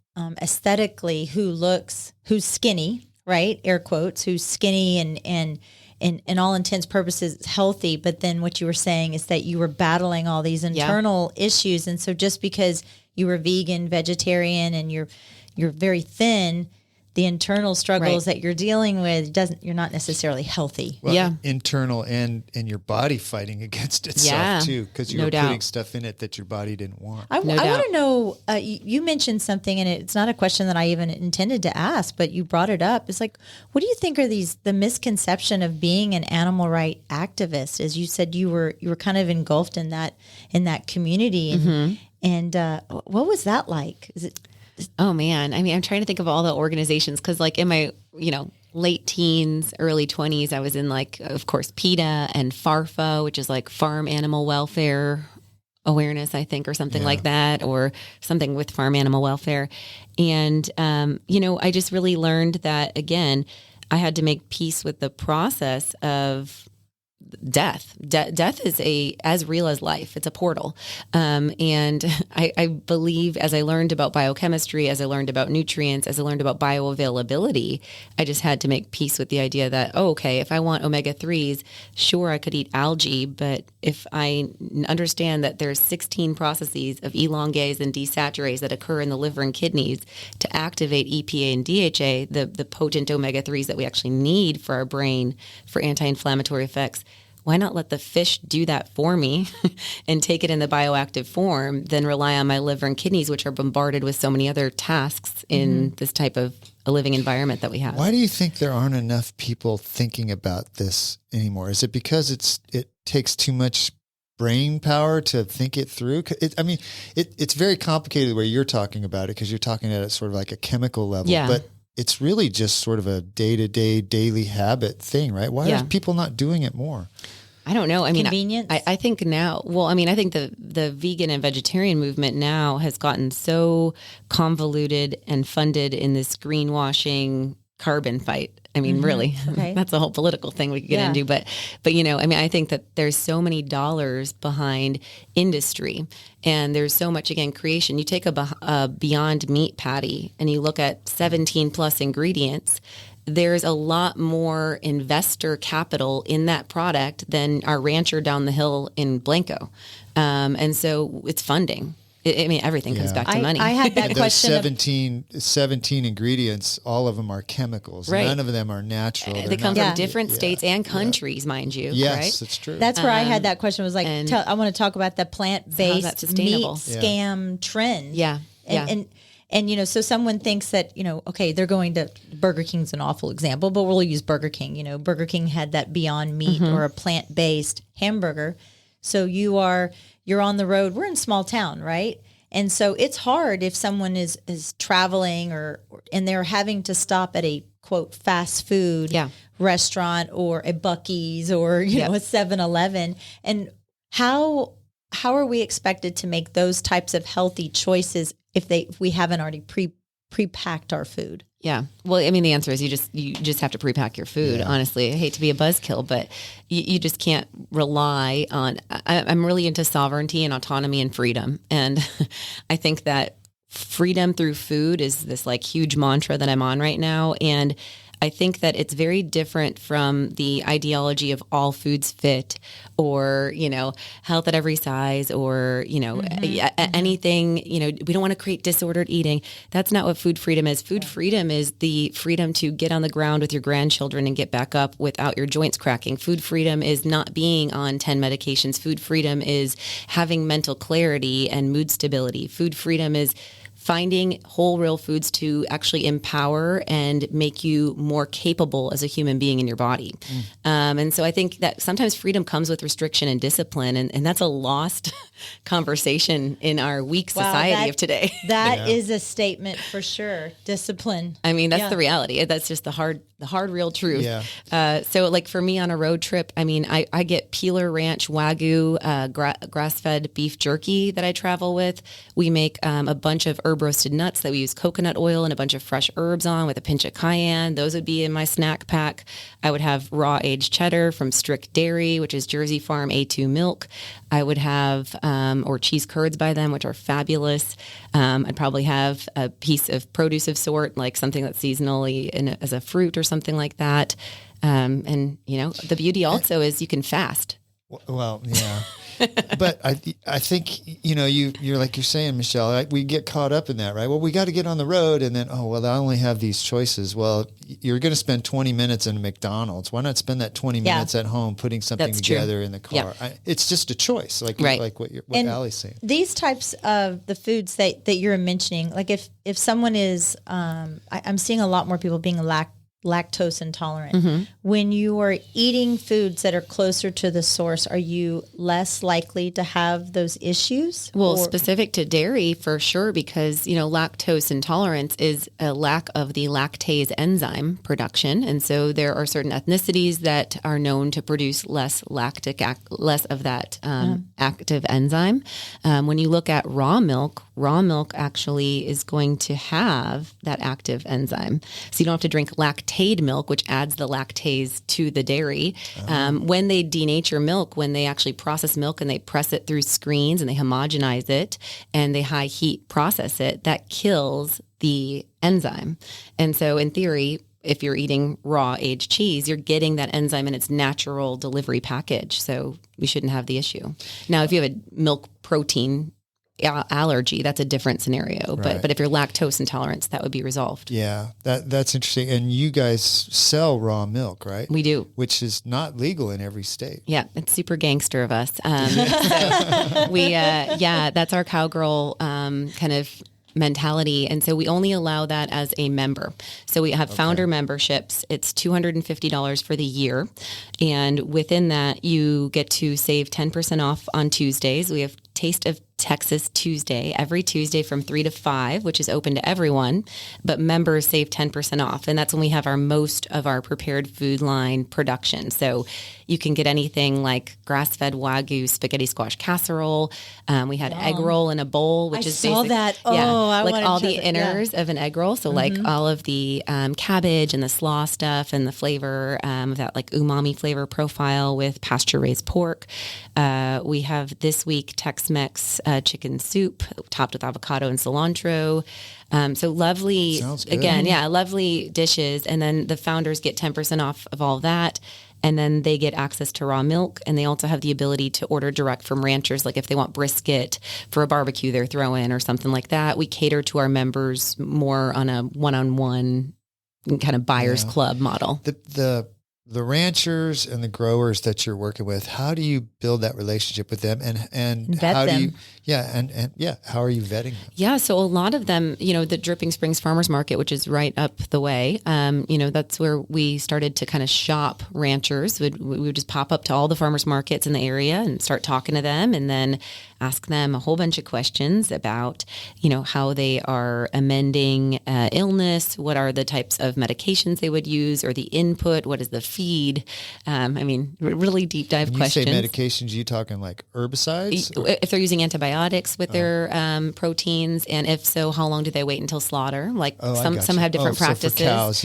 aesthetically who's skinny, right? Air quotes, who's skinny and in all intents purposes healthy. But then what you were saying is that you were battling all these internal issues. And so just because you were vegan, vegetarian, and you're very thin, the internal struggles that you're dealing with you're not necessarily healthy. Well, internal and your body fighting against itself too, because you're putting stuff in it that your body didn't want. I want to know, you mentioned something, and it's not a question that I even intended to ask, but you brought it up. It's like, what do you think are the misconception of being an animal right activist? As you said, you were kind of engulfed in that community, and what was that like? Is it? Oh man. I mean, I'm trying to think of all the organizations, because like in my, late teens, early 20s, I was in like, of course, PETA and FARFA, which is like Farm Animal Welfare Awareness, I think, or something like that, or something with farm animal welfare. And, I just really learned that, again, I had to make peace with the process of death. Death is as real as life. It's a portal. And I believe, as I learned about biochemistry, as I learned about nutrients, as I learned about bioavailability, I just had to make peace with the idea that, if I want omega-3s, sure, I could eat algae, but if I understand that there's 16 processes of elongase and desaturase that occur in the liver and kidneys to activate EPA and DHA, the potent omega-3s that we actually need for our brain for anti-inflammatory effects, why not let the fish do that for me and take it in the bioactive form, then rely on my liver and kidneys, which are bombarded with so many other tasks in this type of a living environment that we have. Why do you think there aren't enough people thinking about this anymore? Is it because it takes too much brain power to think it through? It's very complicated the way you're talking about it, because you're talking at it sort of like a chemical level. Yeah. But it's really just sort of a day-to-day, daily habit thing, right? Why are people not doing it more? I don't know. I mean, convenience. I think now, I think the vegan and vegetarian movement now has gotten so convoluted and funded in this greenwashing carbon fight. I mean, really, that's a whole political thing we could get into. But I think that there's so many dollars behind industry, and there's so much, again, creation. You take a Beyond Meat patty and you look at 17 plus ingredients. There's a lot more investor capital in that product than our rancher down the hill in Blanco. And so it's funding. Everything comes back to money. I had that and question. 17 ingredients, all of them are chemicals. Right. None of them are natural. They come from different states and countries, mind you. Yes, right? that's true. That's where I had that question. Was like, I want to talk about the plant-based meat scam trend. Yeah. And so someone thinks that, they're going to Burger King's an awful example, but we'll use Burger King. Burger King had that Beyond Meat or a plant-based hamburger. So you're on the road. We're in a small town, right? And so it's hard if someone is traveling and they're having to stop at a quote fast food restaurant or a Buc-ee's or a 7-Eleven. And how are we expected to make those types of healthy choices if we haven't already pre-packed our food? Yeah. Well, the answer is you just have to pre-pack your food. Yeah. Honestly, I hate to be a buzzkill, but you just can't rely on. I'm really into sovereignty and autonomy and freedom, and I think that freedom through food is this like huge mantra that I'm on right now, and I think that it's very different from the ideology of all foods fit or, health at every size or, anything, we don't want to create disordered eating. That's not what food freedom is. Food freedom is the freedom to get on the ground with your grandchildren and get back up without your joints cracking. Food freedom is not being on 10 medications. Food freedom is having mental clarity and mood stability. Food freedom is finding whole real foods to actually empower and make you more capable as a human being in your body. And so I think that sometimes freedom comes with restriction and discipline, and that's a lost conversation in our weak society of today. That is a statement for sure. Discipline. I mean, that's the reality. That's just the hard, real truth. Yeah. So like for me on a road trip, I mean, I get Peeler Ranch Wagyu, grass-fed beef jerky that I travel with. We make a bunch of herb roasted nuts that we use coconut oil and a bunch of fresh herbs on with a pinch of cayenne. Those would be in my snack pack. I would have raw aged cheddar from Strict Dairy, which is Jersey Farm A2 milk. I would have, or cheese curds by them, which are fabulous. I'd probably have a piece of produce of sort, like something that's seasonally as a fruit or something like that. And you know, the beauty also is you can fast. Well, yeah. But I think, you know, you're like you're saying, Michelle, we get caught up in that, right? Well, we got to get on the road and then, oh, well, I only have these choices. Well, you're going to spend 20 minutes in McDonald's. Why not spend that 20 minutes at home putting something together in the car? Yeah. It's just a choice, like what Allie's saying. These types of the foods that you're mentioning, like if someone is, I'm seeing a lot more people being lactose intolerant. Mm-hmm. When you are eating foods that are closer to the source, are you less likely to have those issues? Well, specific to dairy for sure, because, you know, lactose intolerance is a lack of the lactase enzyme production. And so there are certain ethnicities that are known to produce less of that active enzyme. When you look at raw milk actually is going to have that active enzyme. So you don't have to drink lactated milk, which adds the lactase to the dairy. When they denature milk, when they actually process milk and they press it through screens and they homogenize it and they high heat process it, that kills the enzyme. And so in theory, if you're eating raw aged cheese, you're getting that enzyme in its natural delivery package. So we shouldn't have the issue. Now, if you have a milk protein allergy, that's a different scenario. Right. But if you're lactose intolerant, that would be resolved. Yeah, that's interesting. And you guys sell raw milk, right? We do, which is not legal in every state. Yeah, it's super gangster of us. So we, that's our cowgirl kind of mentality. And so we only allow that as a member. So we have founder memberships. It's $250 for the year. And within that, you get to save 10% off on Tuesdays. We have Taste of Texas Tuesday, every Tuesday from 3 to 5, which is open to everyone, but members save 10% off. And that's when we have most of our prepared food line production. So you can get anything like grass-fed Wagyu spaghetti squash casserole. We had egg roll in a bowl, which is saw that. Like all the inners of an egg roll. So like all of the cabbage and the slaw stuff and the flavor of that like umami flavor profile with pasture-raised pork. We have this week Tex-Mex chicken soup topped with avocado and cilantro. So lovely, again, lovely dishes. And then the founders get 10% off of all that. And then they get access to raw milk. And they also have the ability to order direct from ranchers. Like if they want brisket for a barbecue they're throwing or something like that. We cater to our members more on a one-on-one kind of buyer's club model. The ranchers and the growers that you're working with, how do you build that relationship with them and how do you, how are you vetting them? Yeah. So a lot of them, you know, the Dripping Springs Farmers Market, which is right up the way, you know, that's where we started to kind of shop ranchers. We would just pop up to all the farmers markets in the area and start talking to them and then ask them a whole bunch of questions about, you know, how they are amending illness, what are the types of medications they would use or the input, what is the feed. I mean, really deep dive questions. You say medications, you talking like herbicides? If they're using antibiotics with their proteins, and if so, how long do they wait until slaughter? Like some have different practices. So for cows,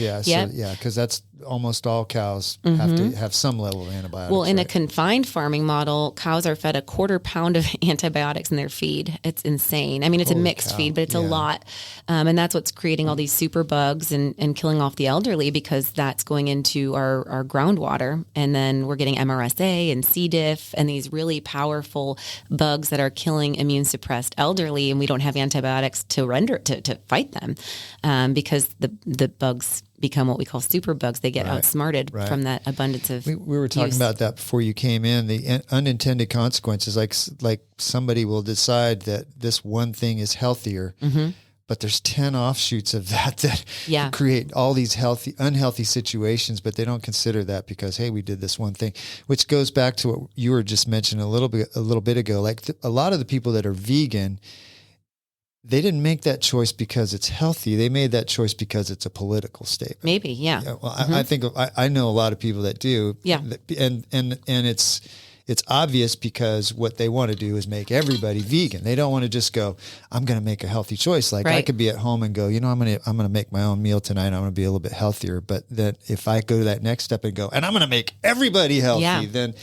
because that's almost all cows have to have some level of antibiotics. Well, in a confined farming model, cows are fed a 1/4 pound of antibiotics in their feed. It's insane. I mean, it's a mixed feed, but it's a lot. And that's what's creating all these super bugs and killing off the elderly because that's going into our groundwater. And then we're getting MRSA and C. diff and these really powerful bugs that are killing immune suppressed elderly. And we don't have antibiotics to fight them because the bugs become what we call super bugs. They get outsmarted from that abundance of We were talking about that before you came in, the unintended consequences, like somebody will decide that this one thing is healthier, but there's 10 offshoots of that create all these unhealthy situations, but they don't consider that because, hey, we did this one thing, which goes back to what you were just mentioning a little bit ago. Like a lot of the people that are vegan, they didn't make that choice because it's healthy. They made that choice because it's a political statement. Maybe, yeah. Well, I think I know a lot of people that do. Yeah. And it's obvious because what they want to do is make everybody vegan. They don't want to just go, I'm going to make a healthy choice. Like I could be at home and go, I'm going to make my own meal tonight. I'm going to be a little bit healthier. But then if I go to that next step and go, and I'm going to make everybody healthy, then.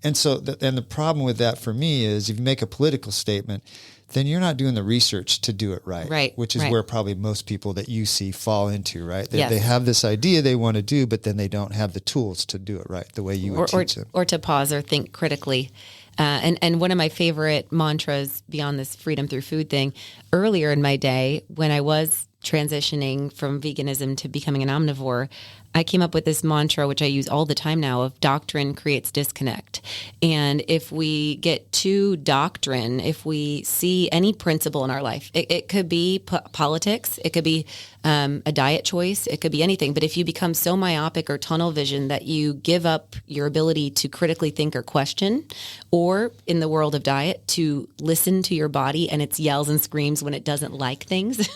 And so, and the problem with that for me is if you make a political statement, then you're not doing the research to do it right. Which is where probably most people that you see fall into, right? They have this idea they want to do, but then they don't have the tools to do it right the way you would teach them. Or to pause or think critically. And one of my favorite mantras beyond this freedom through food thing, earlier in my day when I was transitioning from veganism to becoming an omnivore, I came up with this mantra, which I use all the time now, of doctrine creates disconnect. And if we get too doctrine, if we see any principle in our life, it could be politics, it could be a diet choice, it could be anything. But if you become so myopic or tunnel vision that you give up your ability to critically think or question, or in the world of diet, to listen to your body and its yells and screams when it doesn't like things,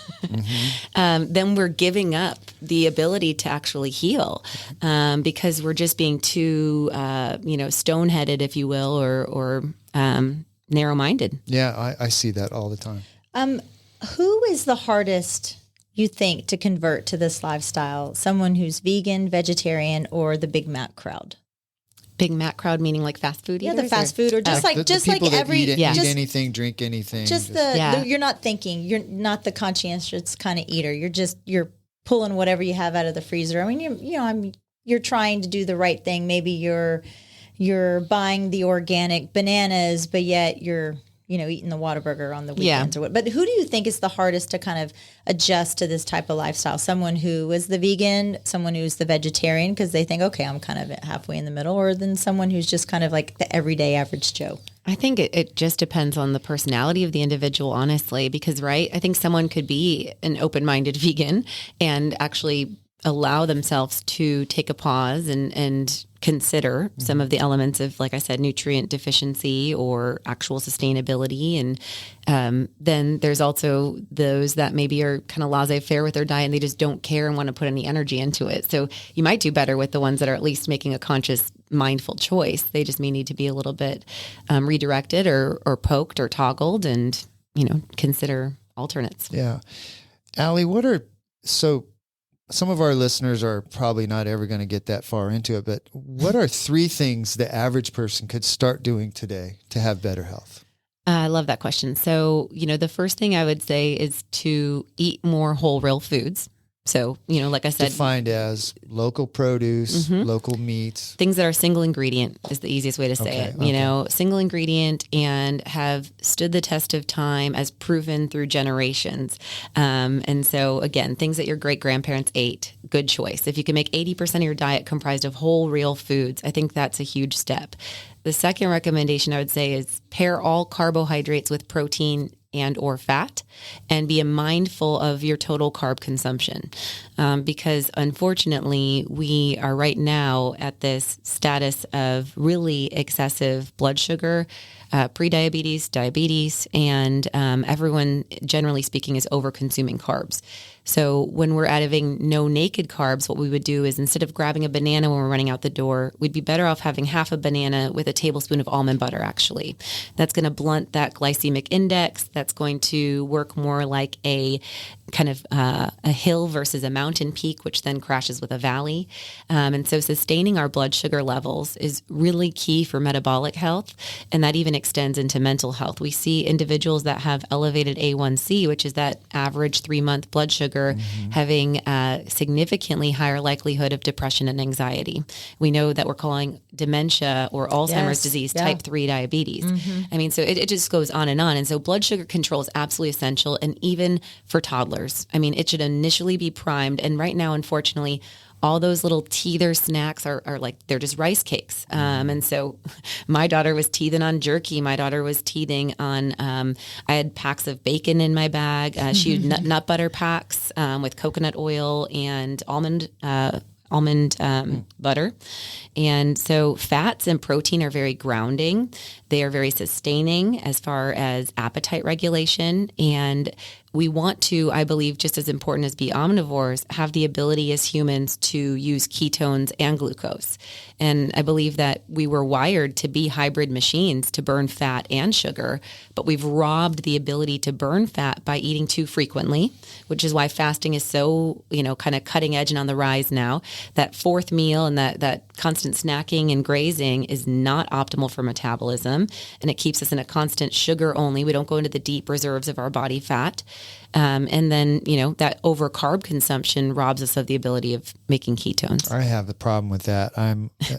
then we're giving up the ability to actually heal because we're just being too, stone-headed, if you will, or narrow-minded. Yeah, I see that all the time. Who is the hardest, you think, to convert to this lifestyle? Someone who's vegan, vegetarian, or the Big Mac crowd? Big Mac crowd meaning like fast food eaters? Yeah, the fast food, or just the people that eat anything, drink anything. You're not thinking, you're not the conscientious kind of eater. You're pulling whatever you have out of the freezer. I mean, you're trying to do the right thing. Maybe you're buying the organic bananas, but yet you're eating the Whataburger on the weekends or what. But who do you think is the hardest to kind of adjust to this type of lifestyle? Someone who is the vegan, someone who's the vegetarian because they think, okay, I'm kind of halfway in the middle, or then someone who's just kind of like the everyday average Joe? I think it just depends on the personality of the individual, honestly, because, I think someone could be an open-minded vegan and actually allow themselves to take a pause and consider some of the elements of, like I said, nutrient deficiency or actual sustainability. And then there's also those that maybe are kind of laissez-faire with their diet and they just don't care and want to put any energy into it. So you might do better with the ones that are at least making a conscious, mindful choice. They just may need to be a little bit redirected or poked or toggled and, consider alternates. Yeah. Allie, some of our listeners are probably not ever going to get that far into it, but what are 3 things the average person could start doing today to have better health? I love that question. So, the first thing I would say is to eat more whole, real foods. So, like I said, defined as local produce, local meats, things that are single ingredient is the easiest way to say it. Single ingredient and have stood the test of time as proven through generations. And so again, things that your great grandparents ate, good choice. If you can make 80% of your diet comprised of whole, real foods, I think that's a huge step. The second recommendation I would say is pair all carbohydrates with protein and or fat, and be mindful of your total carb consumption. Because unfortunately, we are right now at this status of really excessive blood sugar, pre-diabetes, diabetes, and everyone, generally speaking, is over-consuming carbs. So when we're having no naked carbs, what we would do is instead of grabbing a banana when we're running out the door, we'd be better off having half a banana with a tablespoon of almond butter, actually. That's going to blunt that glycemic index. That's going to work more like a kind of a hill versus a mountain peak, which then crashes with a valley. And so sustaining our blood sugar levels is really key for metabolic health. And that even extends into mental health. We see individuals that have elevated A1C, which is that average 3-month blood sugar, having a significantly higher likelihood of depression and anxiety. We know that we're calling dementia or Alzheimer's disease type 3 diabetes. I mean, so it just goes on. And so blood sugar control is absolutely essential. And even for toddlers, I mean, it should initially be primed. And right now, unfortunately, all those little teether snacks are like, they're just rice cakes. And so my daughter was teething on jerky. My daughter was teething on, I had packs of bacon in my bag. She had nut butter packs with coconut oil and almond butter. And so fats and protein are very grounding. They are very sustaining as far as appetite regulation. And we want to, I believe, just as important as be omnivores, have the ability as humans to use ketones and glucose. And I believe that we were wired to be hybrid machines to burn fat and sugar, but we've robbed the ability to burn fat by eating too frequently, which is why fasting is so, kind of cutting edge and on the rise now. That fourth meal and that constant snacking and grazing is not optimal for metabolism, and it keeps us in a constant sugar only. We don't go into the deep reserves of our body fat. And then, that over carb consumption robs us of the ability of making ketones. I have the problem with that. I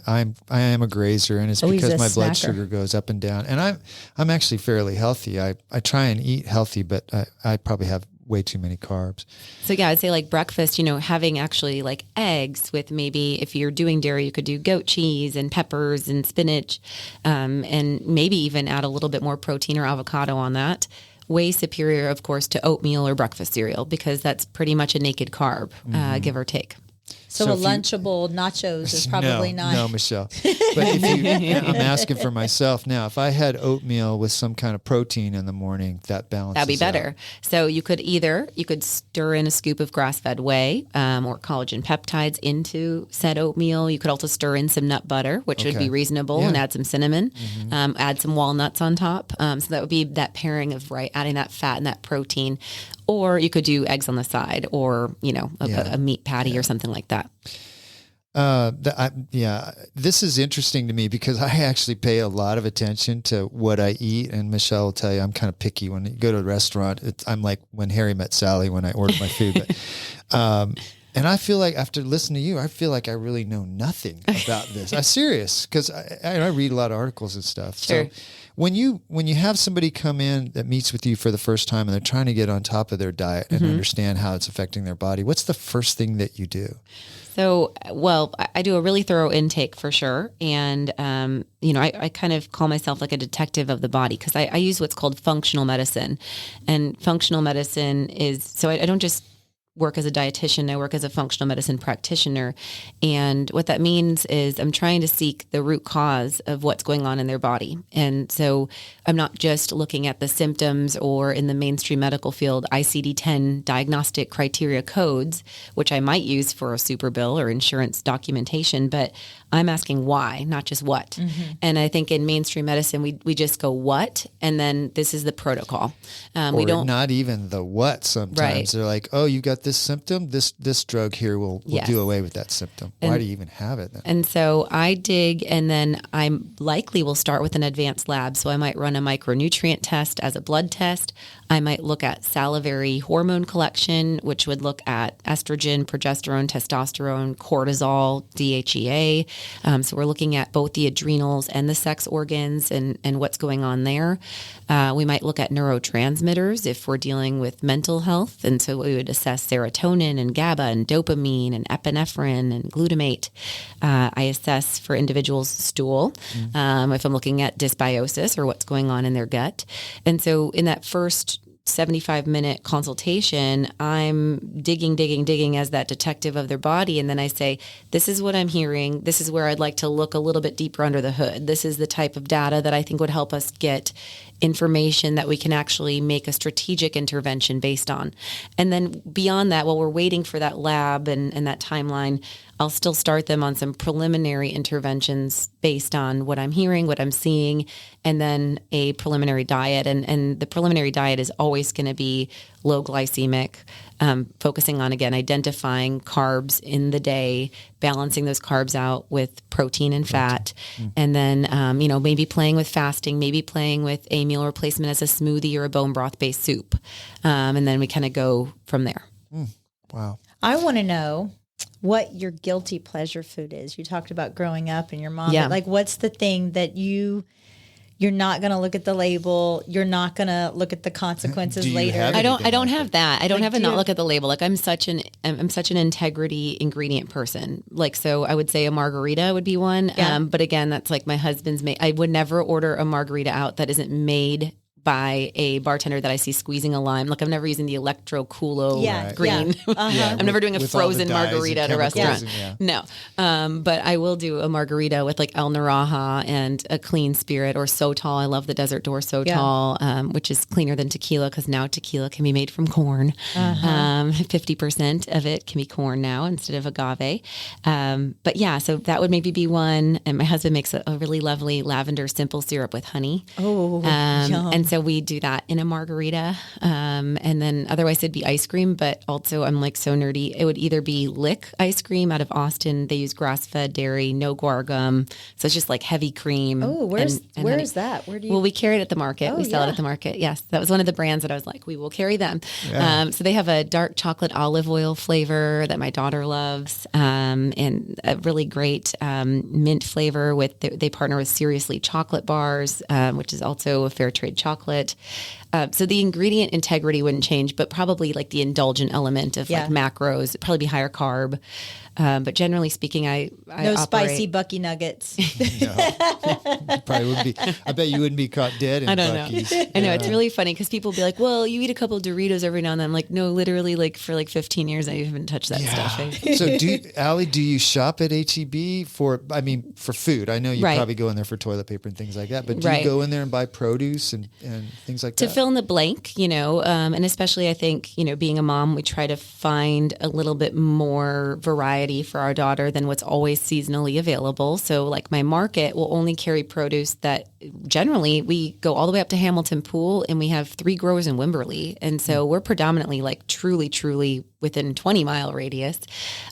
am a grazer, and it's because my blood sugar goes up and down, and I'm actually fairly healthy. I try and eat healthy, but I probably have way too many carbs. So yeah, I'd say like breakfast, having actually like eggs with, maybe if you're doing dairy, you could do goat cheese and peppers and spinach, and maybe even add a little bit more protein or avocado on that. Way superior, of course, to oatmeal or breakfast cereal, because that's pretty much a naked carb, give or take. So a Lunchable nachos is probably not. No, Michelle. But I'm asking for myself now. If I had oatmeal with some kind of protein in the morning, that balances. That'd be better. So you could stir in a scoop of grass-fed whey or collagen peptides into said oatmeal. You could also stir in some nut butter, which would be reasonable, and add some cinnamon, add some walnuts on top. So that would be that pairing of adding that fat and that protein. Or you could do eggs on the side, or a meat patty or something like that. This is interesting to me because I actually pay a lot of attention to what I eat, and Michelle will tell you I'm kind of picky. When you go to a restaurant, I'm like when Harry met Sally when I order my food. But, and I feel like after listening to you, I feel like I really know nothing about this. I'm serious, because I read a lot of articles and stuff. Sure. So when you have somebody come in that meets with you for the first time and they're trying to get on top of their diet and understand how it's affecting their body, what's the first thing that you do? So, I do a really thorough intake for sure. And, I kind of call myself like a detective of the body, because I use what's called functional medicine. And functional medicine is, so I don't just work as a dietitian, I work as a functional medicine practitioner. And what that means is I'm trying to seek the root cause of what's going on in their body. And so I'm not just looking at the symptoms, or in the mainstream medical field, ICD-10 diagnostic criteria codes, which I might use for a super bill or insurance documentation, but I'm asking why, not just what. And I think in mainstream medicine, we just go what, and then this is the protocol. We don't, not even the what. Sometimes they're like, oh, you got this symptom, this drug here will do away with that symptom. Why do you even have it then? And so I dig, and then I likely will start with an advanced lab. So I might run a micronutrient test as a blood test. I might look at salivary hormone collection, which would look at estrogen, progesterone, testosterone, cortisol, DHEA. So we're looking at both the adrenals and the sex organs and what's going on there. We might look at neurotransmitters if we're dealing with mental health. And so we would assess serotonin and GABA and dopamine and epinephrine and glutamate. I assess for individuals' stool if I'm looking at dysbiosis or what's going on in their gut. And so in that first 75-minute consultation, I'm digging as that detective of their body. And then I say, this is what I'm hearing. This is where I'd like to look a little bit deeper under the hood. This is the type of data that I think would help us get information that we can actually make a strategic intervention based on. And then beyond that, while we're waiting for that lab and that timeline, I'll still start them on some preliminary interventions based on what I'm hearing, what I'm seeing, and then a preliminary diet. And the preliminary diet is always going to be low glycemic, focusing on, again, identifying carbs in the day, balancing those carbs out with protein and fat, and then, maybe playing with fasting, maybe playing with a meal replacement as a smoothie or a bone broth-based soup. And then we kind of go from there. Wow. I want to know what your guilty pleasure food is. You talked about growing up and your mom, but like, what's the thing that you You're not going to look at the label. You're not going to look at the consequences later. I don't have that. I don't have a not look at the label. Like I'm such an integrity ingredient person. Like, so I would say a margarita would be one. Yeah. But again, that's like my husband's made. I would never order a margarita out that isn't made by a bartender that I see squeezing a lime. Like I'm never using the Electro Coolo green. Yeah. Uh-huh. I'm never doing a frozen margarita at a restaurant. No. But I will do a margarita with like El Naraja and a clean spirit, or Sotol. I love the Desert Door Sotol, which is cleaner than tequila, because now tequila can be made from corn. 50% of it can be corn now instead of agave. But yeah, so that would maybe be one. And my husband makes a really lovely lavender simple syrup with honey. Oh, yum. And so we do that in a margarita. And then otherwise it'd be ice cream, but also I'm like so nerdy. It would either be Lick ice cream out of Austin. They use grass-fed dairy, no guar gum. So it's just like heavy cream. Oh, where is that? Where do you? Well, we carry it at the market. We sell it at the market. Yes. That was one of the brands that I was like, we will carry them. Yeah. So they have a dark chocolate olive oil flavor that my daughter loves. And a really great mint flavor they partner with Seriously chocolate bars, which is also a fair trade chocolate. So the ingredient integrity wouldn't change, but probably like the indulgent element of like macros, it'd probably be higher carb. But generally speaking, I no spicy Bucky nuggets. No, probably wouldn't be. I bet you wouldn't be caught dead in Buc-ee's. I know, it's really funny because people be like, "Well, you eat a couple of Doritos every now and then." I'm like, "No, literally, like for like 15 years, I haven't touched that stuff." So, Allie, do you shop at HEB for food? I know you probably go in there for toilet paper and things like that, but do you go in there and buy produce and things like that? To fill in the blank, and especially I think, being a mom, we try to find a little bit more variety for our daughter than what's always seasonally available. So like my market will only carry produce that generally we go all the way up to Hamilton Pool, and we have 3 growers in Wimberley. And so we're predominantly like truly within 20-mile radius.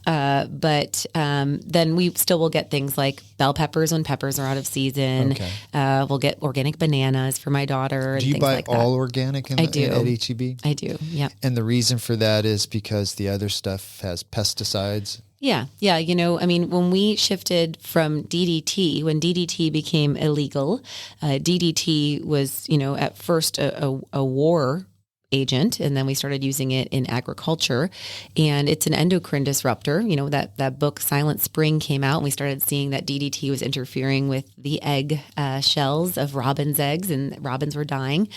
But then we still will get things like bell peppers when peppers are out of season. Okay. We'll get organic bananas for my daughter. Do you buy all organic at HEB? I do, yeah. And the reason for that is because the other stuff has pesticides? Yeah. When we shifted from DDT, when DDT became illegal, DDT was, at first a war agent, and then we started using it in agriculture, and it's an endocrine disruptor. That book Silent Spring came out, and we started seeing that DDT was interfering with the egg shells of robins' eggs, and robins were dying.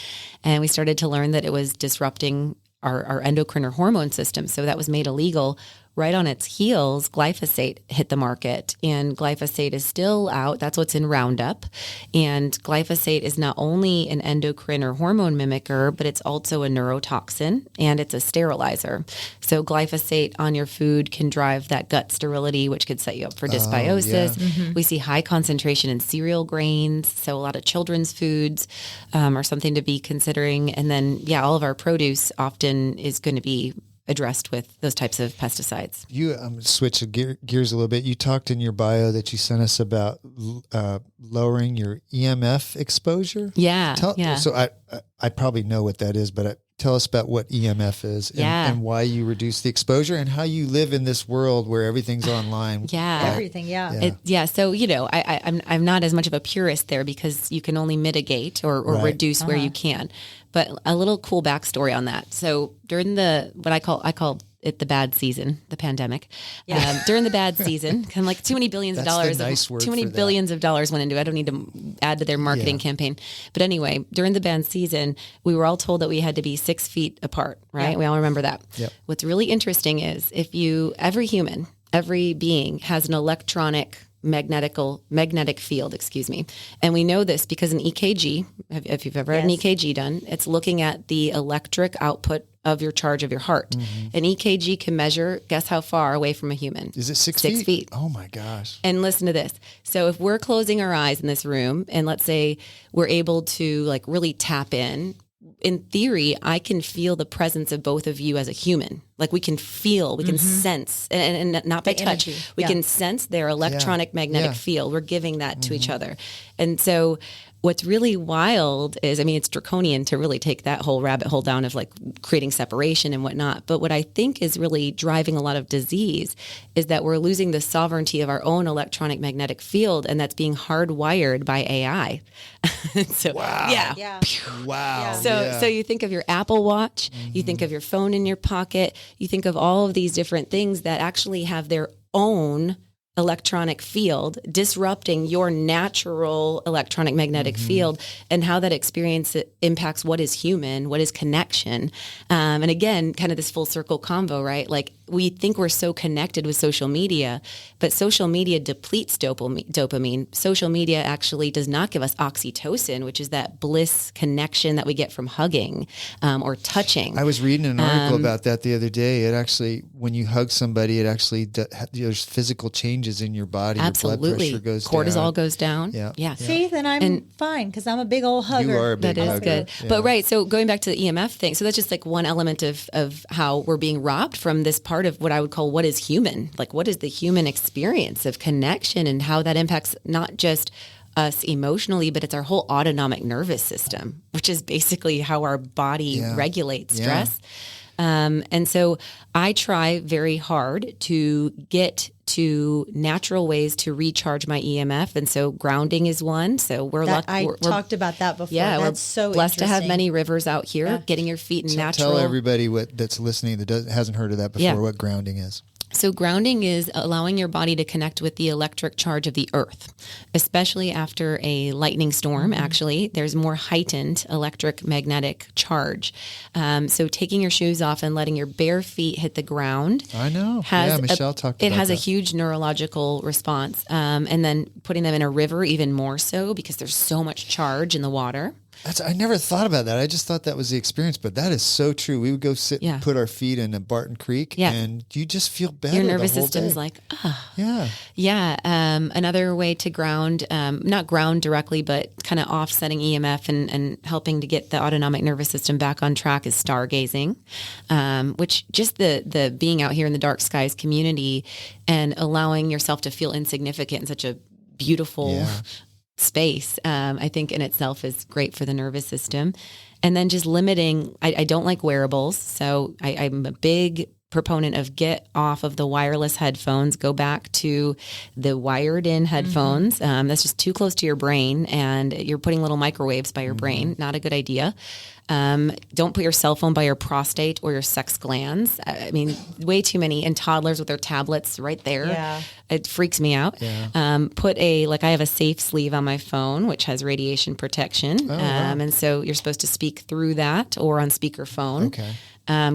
And we started to learn that it was disrupting our endocrine or hormone system. So that was made illegal. Right on its heels, glyphosate hit the market, and glyphosate is still out. That's what's in Roundup. And glyphosate is not only an endocrine or hormone mimicker, but it's also a neurotoxin, and it's a sterilizer. So glyphosate on your food can drive that gut sterility, which could set you up for dysbiosis. Mm-hmm. We see high concentration in cereal grains. So a lot of children's foods are something to be considering. And then, all of our produce often is going to be addressed with those types of pesticides. You switch gears a little bit. You talked in your bio that you sent us about lowering your EMF exposure. Yeah. So I probably know what that is, but tell us about what EMF is and why you reduce the exposure and how you live in this world where everything's online. Everything. So, I'm not as much of a purist there, because you can only mitigate or reduce where you can. But a little cool backstory on that. So during what I call it the bad season, the pandemic. During the bad season, kind of like too many billions of dollars. Too many billions of dollars went into it. I don't need to add to their marketing campaign. But anyway, during the bad season, we were all told that we had to be 6 feet apart, right? We all remember that. Yep. What's really interesting is every human, every being has an electronic magnetic field, and we know this because an EKG, if you've ever had an EKG done, it's looking at the electric output of your charge of your heart. Mm-hmm. An EKG can measure, guess how far away from a human? Is it 6 feet? 6 feet. Oh my gosh. And listen to this. So if we're closing our eyes in this room, and let's say we're able to like really tap in theory, I can feel the presence of both of you as a human. Like we can feel, we can sense, and not by touch. We can sense their electronic magnetic field. We're giving that to each other. And so what's really wild is, I mean, it's draconian to really take that whole rabbit hole down of like creating separation and whatnot. But what I think is really driving a lot of disease is that we're losing the sovereignty of our own electronic magnetic field, and that's being hardwired by AI. So, Wow. Yeah. Wow. So you think of your Apple Watch, you think of your phone in your pocket, you think of all of these different things that actually have their own electronic field disrupting your natural electronic magnetic field, and how that experience impacts what is human, what is connection. And again, kind of this full circle convo, right? Like we think we're so connected with social media, but social media depletes dopamine. Social media actually does not give us oxytocin, which is that bliss connection that we get from hugging or touching. I was reading an article about that the other day. It actually, when you hug somebody, it actually there's physical changes in your body. Absolutely. Your blood pressure goes Cortisol down. goes down. Yeah. See, then I'm fine because I'm a big old hugger. You are a big That is hugger. good. Yeah. But right, so going back to the EMF thing, so that's just like one element of how we're being robbed from this part of what I would call what is human, like what is the human experience of connection, and how that impacts not just us emotionally, but it's our whole autonomic nervous system, which is basically how our body regulates stress. And so I try very hard to get to natural ways to recharge my EMF. And so grounding is one. So we're I talked about that before. Yeah, That's we're so blessed to have interesting. many rivers out here, getting your feet in natural. Tell everybody that's listening that hasn't heard of that before, what grounding is. So grounding is allowing your body to connect with the electric charge of the earth, especially after a lightning storm. Actually, there's more heightened electric magnetic charge. So taking your shoes off and letting your bare feet hit the ground. I know. Michelle talked about it. It has that. a huge neurological response. And then putting them in a river even more so, because there's so much charge in the water. I never thought about that. I just thought that was the experience, but that is so true. We would go sit and put our feet in a Barton Creek, and you just feel better. Your nervous the whole system day. is like, Yeah. Another way to ground, not ground directly, but kind of offsetting EMF and helping to get the autonomic nervous system back on track is stargazing, which just the being out here in the dark skies community and allowing yourself to feel insignificant in such a beautiful space, I think in itself is great for the nervous system. And then just limiting, I don't like wearables. So I'm a big proponent of get off of the wireless headphones, go back to the wired in headphones. That's just too close to your brain, and you're putting little microwaves by your brain. Not a good idea. Don't put your cell phone by your prostate or your sex glands. I mean, way too many, and toddlers with their tablets right there. Yeah. It freaks me out. Yeah. I have a safe sleeve on my phone, which has radiation protection. Wow. And so you're supposed to speak through that or on speakerphone. Okay.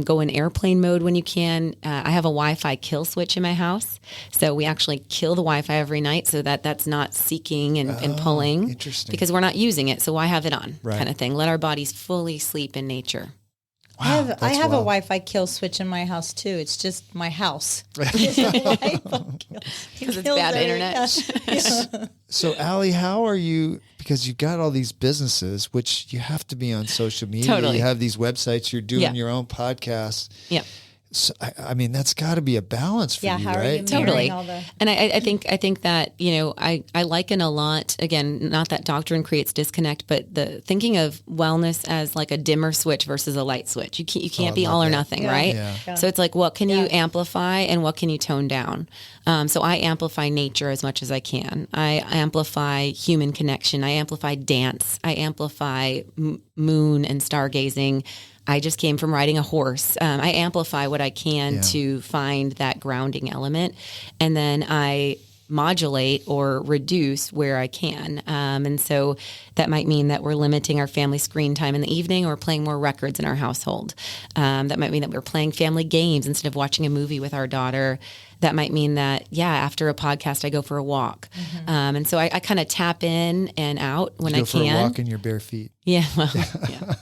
Go in airplane mode when you can. I have a Wi-Fi kill switch in my house. So we actually kill the Wi-Fi every night so that that's not seeking and pulling. Interesting. Because we're not using it. So why have it on? Right. Kind of thing. Let our bodies fully sleep in nature. I have a Wi-Fi kill switch in my house too. It's just my house. Because it's bad internet. So, Allie, how are you? Because you've got all these businesses, which you have to be on social media. Totally. You have these websites. You're doing Yeah. your own podcasts. Yeah. So, I mean, that's got to be a balance for you, how are right? you Totally. all the... And I think that, I liken a lot, again, not that doctrine creates disconnect, but the thinking of wellness as like a dimmer switch versus a light switch. You can't be all or nothing, right? Yeah. So it's like, what can you amplify and what can you tone down? So I amplify nature as much as I can. I amplify human connection. I amplify dance. I amplify moon and stargazing. I just came from riding a horse. I amplify what I can to find that grounding element. And then I modulate or reduce where I can. And so that might mean that we're limiting our family screen time in the evening or playing more records in our household. That might mean that we're playing family games instead of watching a movie with our daughter. That might mean that, after a podcast, I go for a walk. And so I kind of tap in and out when I Go can. for a walk in your bare feet. Yeah, well, yeah.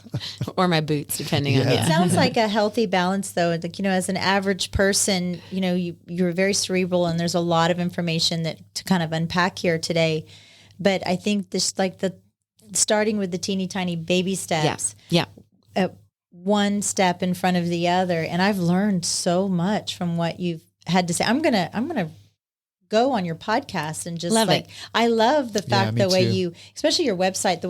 Or my boots, depending on, It sounds like a healthy balance, though. Like, as an average person, you're very cerebral, and there's a lot of information to kind of unpack here today. But I think this, like starting with the teeny tiny baby steps. Yeah. One step in front of the other. And I've learned so much from what you've had to say. I'm gonna go on your podcast and just Love it. I love the fact me the way too. you, especially your website,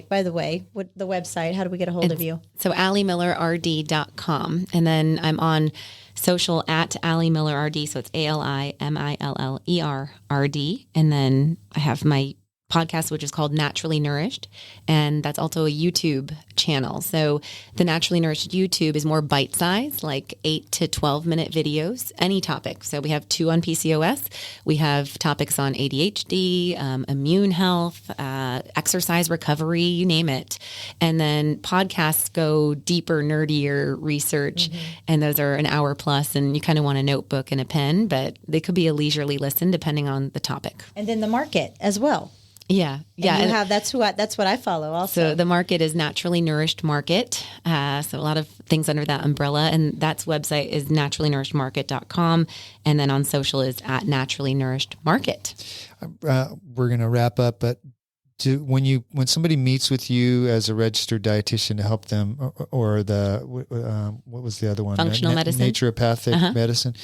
by the way, what the website, how do we get a hold of you? So AllieMillerRD.com. And then I'm on social at Allie Miller RD. So it's ALIMILLERRD. And then I have my podcast, which is called Naturally Nourished. And that's also a YouTube channel. So the Naturally Nourished YouTube is more bite-sized, like 8 to 12-minute videos, any topic. So we have 2 on PCOS. We have topics on ADHD, immune health, exercise recovery, you name it. And then podcasts go deeper, nerdier research. And those are an hour plus, and you kind of want a notebook and a pen, but they could be a leisurely listen depending on the topic. And then the market as well. Yeah. Yeah. And you have, that's what I follow also. So the market is Naturally Nourished Market. So a lot of things under that umbrella. And that's website is naturallynourishedmarket.com. And then on social is at Naturally Nourished Market. We're going to wrap up, but when somebody meets with you as a registered dietitian to help them, or what was the other one? Functional medicine. Naturopathic medicine.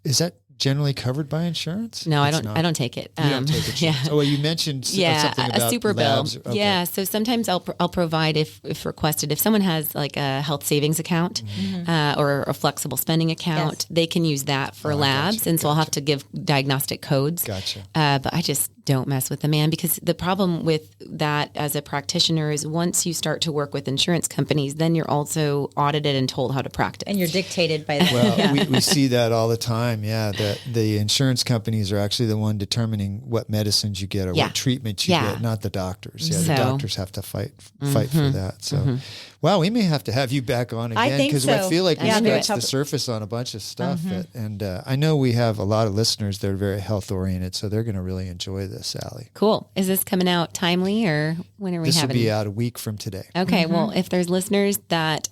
Is that generally covered by insurance? No, I don't take it. You don't take insurance. Yeah. Oh, well, you mentioned something about a super labs. bill. Okay. Yeah. So sometimes I'll provide if requested. If someone has like a health savings account or a flexible spending account, they can use that for labs. Gotcha, and so I'll have to give diagnostic codes. Gotcha. But I just don't mess with the man, because the problem with that as a practitioner is once you start to work with insurance companies, then you're also audited and told how to practice. And you're dictated by that. Well, we see that all the time. Yeah. That the insurance companies are actually the one determining what medicines you get or what treatment you get, not the doctors. Yeah. The doctors have to fight for that. So, wow, we may have to have you back on again, because I feel like we scratched the surface on a bunch of stuff. And I know we have a lot of listeners that are very health oriented, so they're going to really enjoy this, Allie. Cool. Is this coming out timely, or when are we having? This will be out a week from today. Okay. Well, if there's listeners that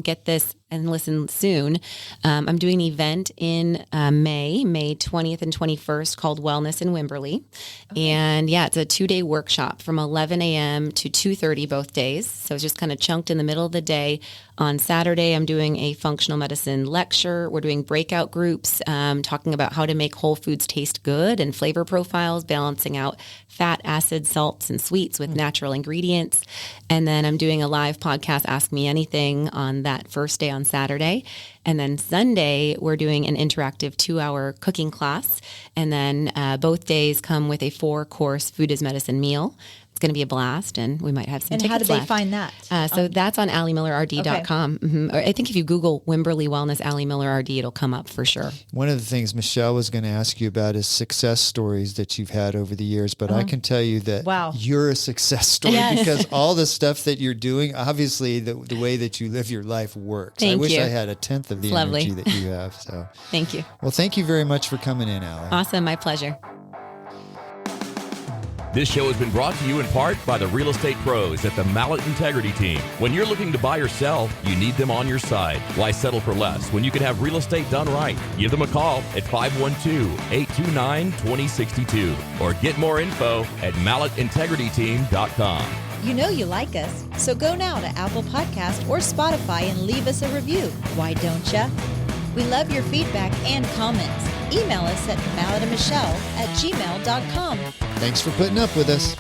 get this and listen soon, I'm doing an event in May 20th and 21st called Wellness in Wimberley. Okay. And it's a 2-day workshop from 11 a.m. to 2:30 both days. So it's just kind of chunked in the middle of the day. On Saturday, I'm doing a functional medicine lecture. We're doing breakout groups, talking about how to make whole foods taste good and flavor profiles, balancing out fat, acid, salts, and sweets with natural ingredients. And then I'm doing a live podcast, Ask Me Anything, on that first day on Saturday. And then Sunday, we're doing an interactive 2-hour cooking class. And then both days come with a 4-course food as medicine meal. It's going to be a blast, and we might have some tickets how do they left. find that? So that's on AllieMillerRD.com. Okay. I think if you Google Wimberley Wellness Allie Miller RD, it'll come up for sure. One of the things Michelle was going to ask you about is success stories that you've had over the years, but I can tell you that you're a success story because all the stuff that you're doing, obviously the way that you live your life works. I wish I had a tenth of the energy that you have. So thank you. Well, thank you very much for coming in, Allie. Awesome. My pleasure. This show has been brought to you in part by the real estate pros at the Mallett Integrity Team. When you're looking to buy or sell, you need them on your side. Why settle for less when you can have real estate done right? Give them a call at 512-829-2062 or get more info at mallettintegrityteam.com. You know you like us, so go now to Apple Podcast or Spotify and leave us a review. Why don't ya? We love your feedback and comments. Email us at mallettandmichelle@gmail.com. Thanks for putting up with us.